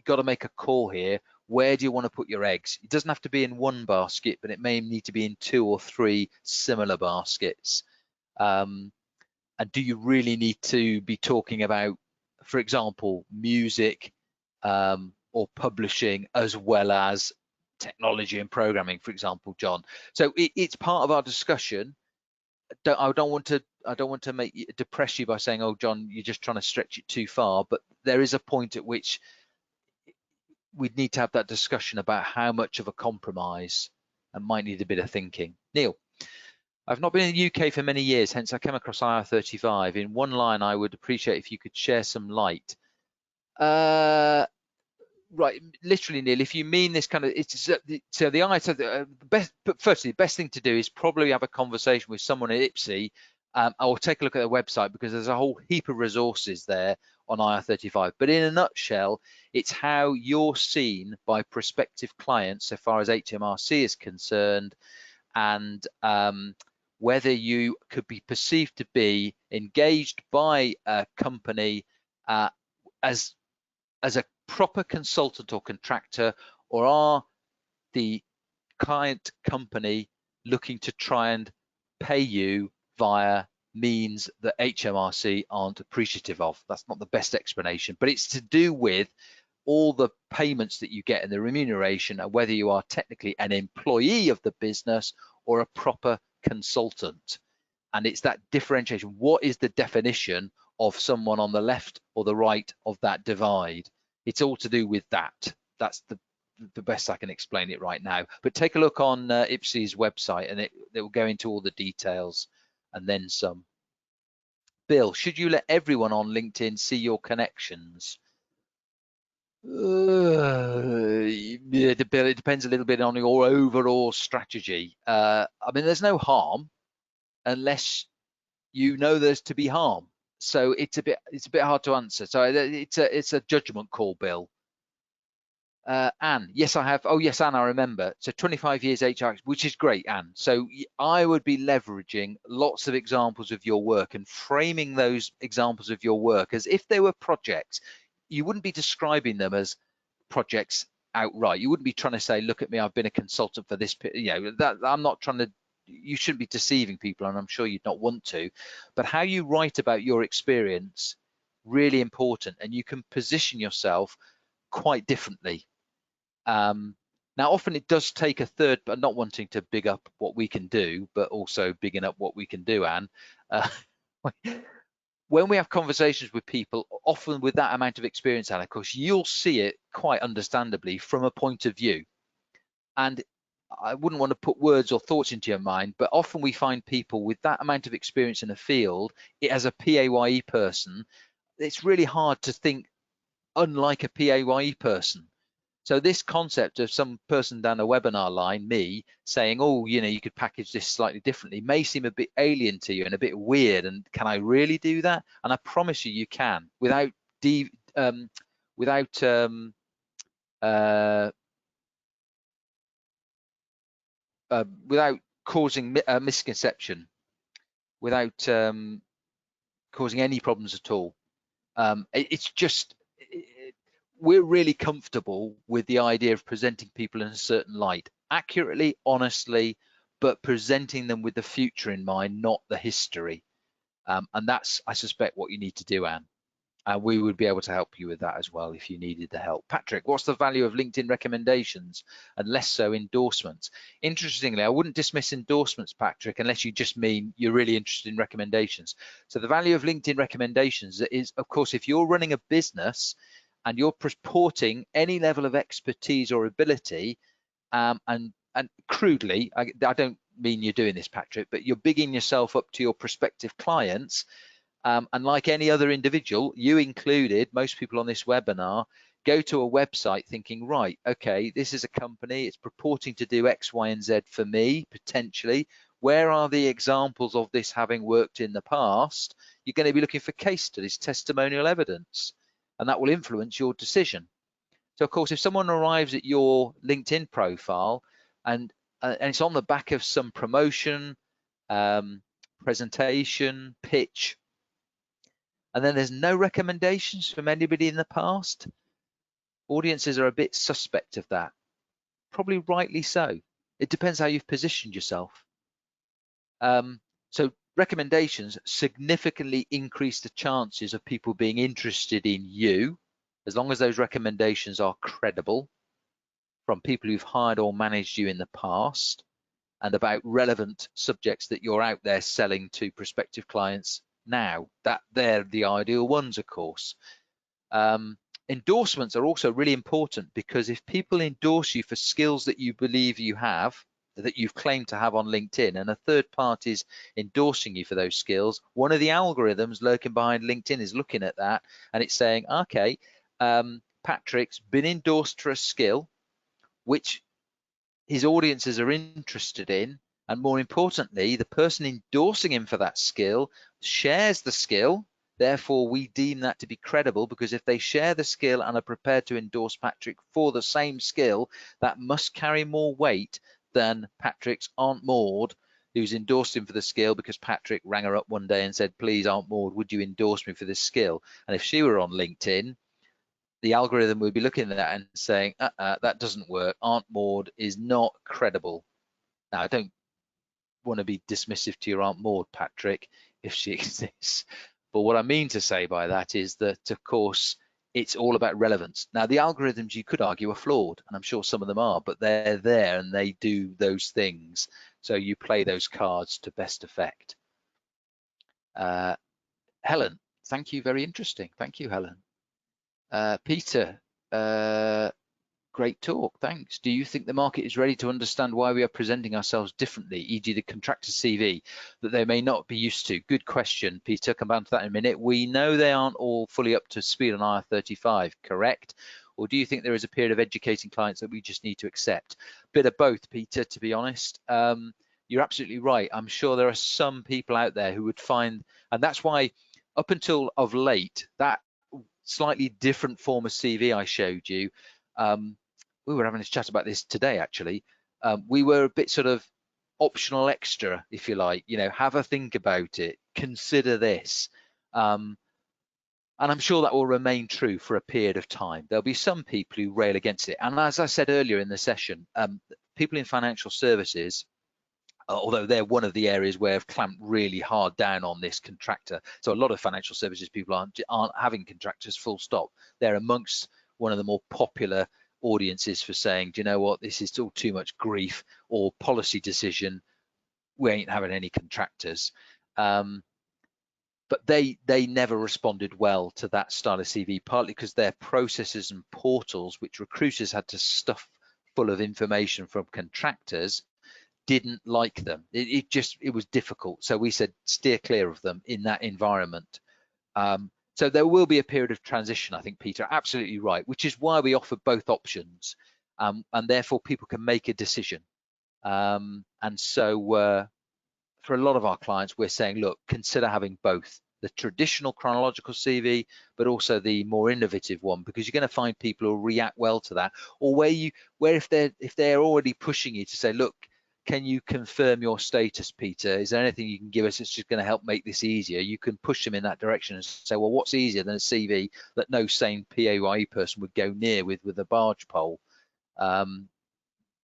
got to make a call here. Where do you want to put your eggs? It doesn't have to be in one basket, but it may need to be in 2 or 3 similar baskets. And do you really need to be talking about, for example, music or publishing as well as technology and programming, for example, John? So it's part of our discussion. I don't want to make you, depress you by saying, oh, John, you're just trying to stretch it too far. But there is a point at which we'd need to have that discussion about how much of a compromise and might need a bit of thinking. Neil. I've not been in the UK for many years, hence I came across IR35. In one line, I would appreciate if you could share some light. Right, literally, Neil, if you mean this kind of, so the IR, but firstly, the best thing to do is probably have a conversation with someone at IPSE, or take a look at their website, because there's a whole heap of resources there on IR35. But in a nutshell, it's how you're seen by prospective clients so far as HMRC is concerned, and whether you could be perceived to be engaged by a company as a proper consultant or contractor, or are the client company looking to try and pay you via means that HMRC aren't appreciative of. That's not the best explanation, but it's to do with all the payments that you get in the remuneration, and whether you are technically an employee of the business or a proper consultant. And it's that differentiation. What is the definition of someone on the left or the right of that divide? It's all to do with that. That's the best I can explain it right now. But take a look on IPSE's website, and it will go into all the details and then some. Bill, should you let everyone on LinkedIn see your connections? Yeah, Bill, it depends a little bit on your overall strategy. I mean, there's no harm unless you know there's to be harm. So it's a bit hard to answer. So it's a judgment call, Bill. Anne, yes, I have. Oh, yes, Anne, I remember. So 25 years HR, which is great, Anne. So I would be leveraging lots of examples of your work and framing those examples of your work as if they were projects. You wouldn't be describing them as projects outright. You wouldn't be trying to say, look at me, I've been a consultant for this, that I'm not trying to, you shouldn't be deceiving people, and I'm sure you'd not want to, but how you write about your experience, really important, and you can position yourself quite differently. Now, often it does take a third, but not wanting to big up what we can do, but also bigging up what we can do, Anne. When we have conversations with people, often with that amount of experience, Anne, of course, you'll see it quite understandably from a point of view. And I wouldn't want to put words or thoughts into your mind, but often we find people with that amount of experience in a field, as a PAYE person, it's really hard to think unlike a PAYE person. So this concept of some person down a webinar line, me, saying, oh, you could package this slightly differently, may seem a bit alien to you and a bit weird. And can I really do that? And I promise you can, without without causing a misconception, without causing any problems at all. It's just, we're really comfortable with the idea of presenting people in a certain light, accurately, honestly, but presenting them with the future in mind, not the history. And that's, I suspect, what you need to do, Anne. And we would be able to help you with that as well if you needed the help. Patrick, what's the value of LinkedIn recommendations and less so endorsements? Interestingly, I wouldn't dismiss endorsements, Patrick, unless you just mean you're really interested in recommendations. So the value of LinkedIn recommendations is, of course, if you're running a business and you're purporting any level of expertise or ability, and crudely, I don't mean you're doing this, Patrick, but you're bigging yourself up to your prospective clients. And like any other individual, you included, most people on this webinar, go to a website thinking, right, okay, this is a company, it's purporting to do X, Y, and Z for me, potentially. Where are the examples of this having worked in the past? You're going to be looking for case studies, testimonial evidence, and that will influence your decision. So, of course, if someone arrives at your LinkedIn profile and it's on the back of some promotion, presentation, pitch, and then there's no recommendations from anybody in the past, audiences are a bit suspect of that. Probably rightly so. It depends how you've positioned yourself. So recommendations significantly increase the chances of people being interested in you, as long as those recommendations are credible from people who've hired or managed you in the past, and about relevant subjects that you're out there selling to prospective clients now. That they're the ideal ones, of course. Endorsements are also really important, because if people endorse you for skills that you believe you have, that you've claimed to have on LinkedIn, and a third party is endorsing you for those skills, one of the algorithms lurking behind LinkedIn is looking at that, and it's saying, okay, Patrick's been endorsed for a skill which his audiences are interested in, and more importantly, the person endorsing him for that skill shares the skill. Therefore, we deem that to be credible, because if they share the skill and are prepared to endorse Patrick for the same skill, that must carry more weight than Patrick's Aunt Maud, who's endorsed him for the skill because Patrick rang her up one day and said, please, Aunt Maud, would you endorse me for this skill? And if she were on LinkedIn, the algorithm would be looking at that and saying, that doesn't work. Aunt Maud is not credible. Now, I don't want to be dismissive to your Aunt Maud, Patrick, if she exists. But what I mean to say by that is that, of course, it's all about relevance. Now, the algorithms, you could argue, are flawed, and I'm sure some of them are, but they're there and they do those things. So you play those cards to best effect. Helen, thank you, very interesting. Thank you, Helen. Peter, great talk, thanks. Do you think the market is ready to understand why we are presenting ourselves differently, e.g. the contractor CV, that they may not be used to? Good question, Peter, come back to that in a minute. We know they aren't all fully up to speed on IR35, correct? Or do you think there is a period of educating clients that we just need to accept? Bit of both, Peter, to be honest. You're absolutely right. I'm sure there are some people out there who would find, and that's why up until of late, that slightly different form of CV I showed you, we were having a chat about this today, actually. We were a bit sort of optional extra, if you like, have a think about it, consider this. And I'm sure that will remain true for a period of time. There'll be some people who rail against it. And as I said earlier in the session, people in financial services, although they're one of the areas where I've clamped really hard down on this contractor. So a lot of financial services people aren't having contractors, full stop. They're amongst one of the more popular audiences for saying, do you know what, this is still too much grief or policy decision, we ain't having any contractors. But they never responded well to that style of CV, partly because their processes and portals, which recruiters had to stuff full of information from contractors, didn't like them. It was difficult. So we said steer clear of them in that environment. So there will be a period of transition, I think, Peter, absolutely right, which is why we offer both options, and therefore people can make a decision. And so for a lot of our clients, we're saying, look, consider having both the traditional chronological CV, but also the more innovative one, because you're going to find people who react well to that, or where if they're already pushing you to say, look, can you confirm your status, Peter? Is there anything you can give us that's just going to help make this easier? You can push them in that direction and say, well, what's easier than a CV that no sane PAYE person would go near with a barge pole? But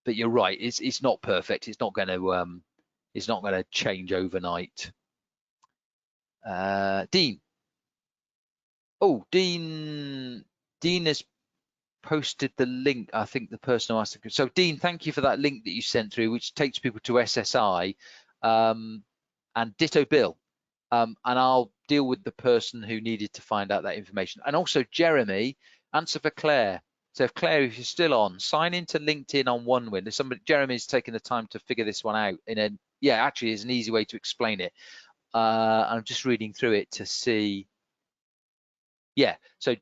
you're right, it's not perfect. It's not going to change overnight. Dean. Oh, Dean has posted the link. I think the person who asked it. So Dean, thank you for that link that you sent through, which takes people to SSI, and ditto Bill. And I'll deal with the person who needed to find out that information. And also Jeremy, answer for Claire. So if Claire, if you're still on, sign into LinkedIn on OneWin. Jeremy's taking the time to figure this one out actually it's an easy way to explain it. I'm just reading through it to see. Yeah, so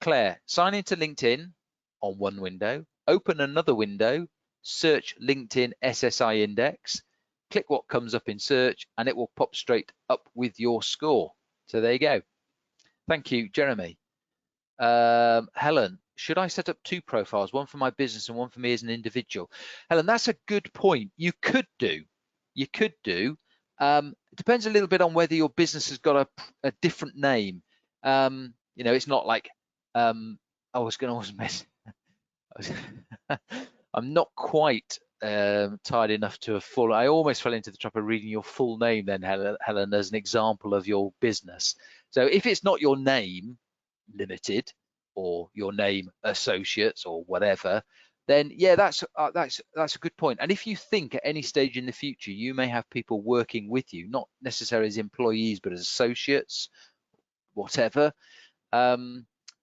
Claire, sign into LinkedIn on one window, open another window, search LinkedIn SSI index, click what comes up in search, and it will pop straight up with your score. So there you go. Thank you, Jeremy. Helen, should I set up two profiles, one for my business and one for me as an individual? Helen, that's a good point. You could do. It depends a little bit on whether your business has got a different name. It's not like I was going to always mess. I'm not quite tired enough to have fallen. I almost fell into the trap of reading your full name then, Helen, as an example of your business. So if it's not your name limited or your name associates or whatever, then yeah, that's a good point. And if you think at any stage in the future you may have people working with you, not necessarily as employees but as associates, whatever,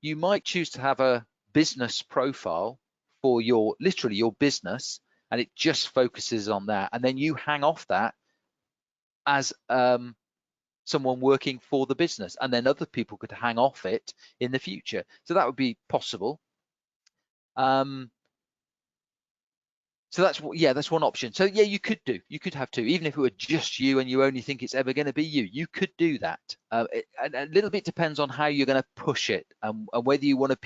you might choose to have a business profile for literally your business, and it just focuses on that, and then you hang off that as someone working for the business, and then other people could hang off it in the future. So that would be possible. So that's one option. So yeah, you could have two, even if it were just you and you only think it's ever going to be you could do that. And a little bit depends on how you're going to push it, and whether you want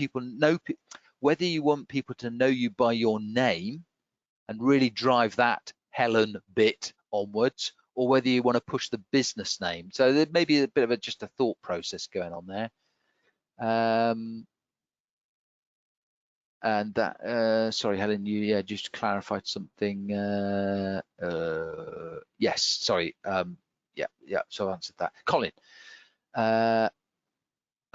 whether you want people to know you by your name and really drive that Helen bit onwards, or whether you want to push the business name. So there may be a bit of just a thought process going on there. And that, sorry, Helen, you just clarified something. Yes, sorry. Yeah, so I answered that. Colin,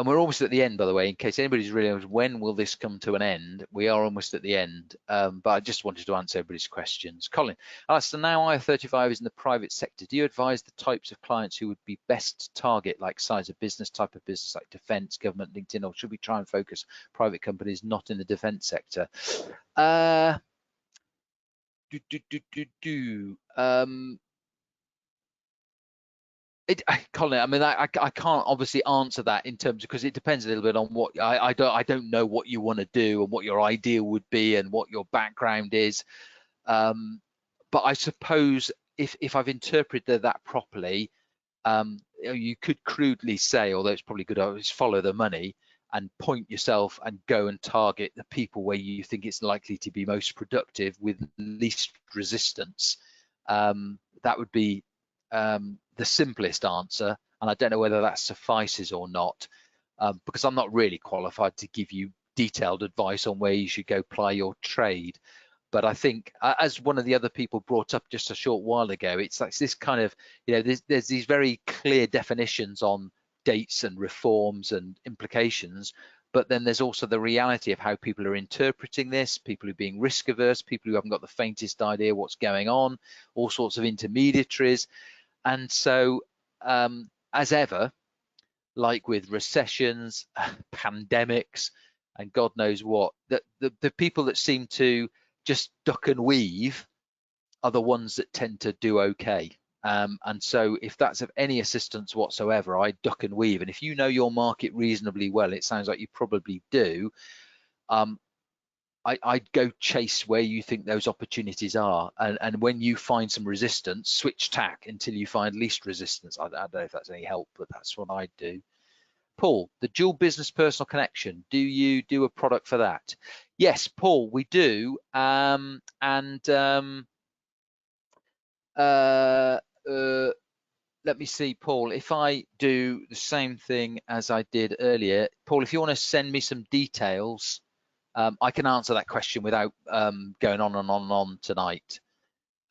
And we're almost at the end, by the way, in case anybody's really, when will this come to an end? We are almost at the end, but I just wanted to answer everybody's questions. Colin, so now IR35 is in the private sector. Do you advise the types of clients who would be best to target, like size of business, type of business, like defence, government, LinkedIn, or should we try and focus private companies not in the defence sector? Colin, I mean, I can't obviously answer that in terms of, because it depends a little bit on what I don't know what you want to do and what your idea would be and what your background is. But I suppose if I've interpreted that properly, you could crudely say, although it's probably good, is follow the money and point yourself and go and target the people where you think it's likely to be most productive with least resistance. That would be the simplest answer, and I don't know whether that suffices or not, because I'm not really qualified to give you detailed advice on where you should go ply your trade. But I think, as one of the other people brought up just a short while ago, it's like this kind of, there's these very clear definitions on dates and reforms and implications, but then there's also the reality of how people are interpreting this, people who are being risk averse, people who haven't got the faintest idea what's going on, all sorts of intermediaries. And so, as ever, like with recessions, pandemics, and God knows what, the people that seem to just duck and weave are the ones that tend to do okay. And so if that's of any assistance whatsoever, I duck and weave. And if you know your market reasonably well, it sounds like you probably do, I'd go chase where you think those opportunities are. And when you find some resistance, switch tack until you find least resistance. I don't know if that's any help, but that's what I'd do. Paul, the dual business personal connection, do you do a product for that? Yes, Paul, we do. Let me see, Paul, if I do the same thing as I did earlier, Paul, if you want to send me some details, I can answer that question without going on and on and on tonight.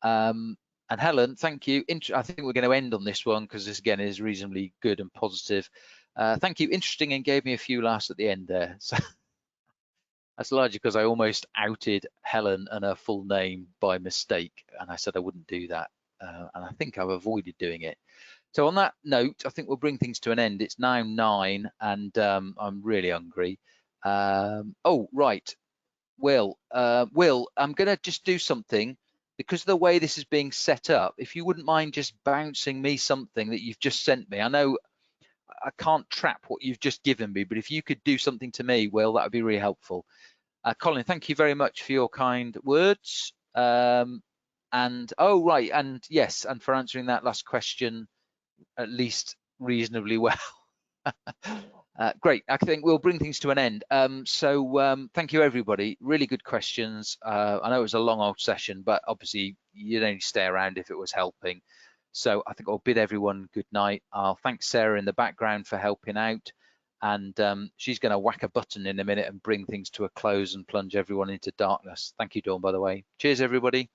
And Helen, thank you. I think we're going to end on this one because this again is reasonably good and positive. Thank you. Interesting, and gave me a few laughs at the end there. So that's largely because I almost outed Helen and her full name by mistake, and I said I wouldn't do that, and I think I've avoided doing it. So on that note, I think we'll bring things to an end. It's now 9, and I'm really hungry. Oh, right. Will, I'm going to just do something because of the way this is being set up. If you wouldn't mind just bouncing me something that you've just sent me. I know I can't trap what you've just given me, but if you could do something to me, Will, that would be really helpful. Colin, thank you very much for your kind words. And oh, right. And yes, and for answering that last question, at least reasonably well. Great. I think we'll bring things to an end. So thank you, everybody. Really good questions. I know it was a long old session, but obviously you'd only stay around if it was helping. So I think I'll bid everyone good night. I'll thank Sarah in the background for helping out. And she's going to whack a button in a minute and bring things to a close and plunge everyone into darkness. Thank you, Dawn, by the way. Cheers, everybody.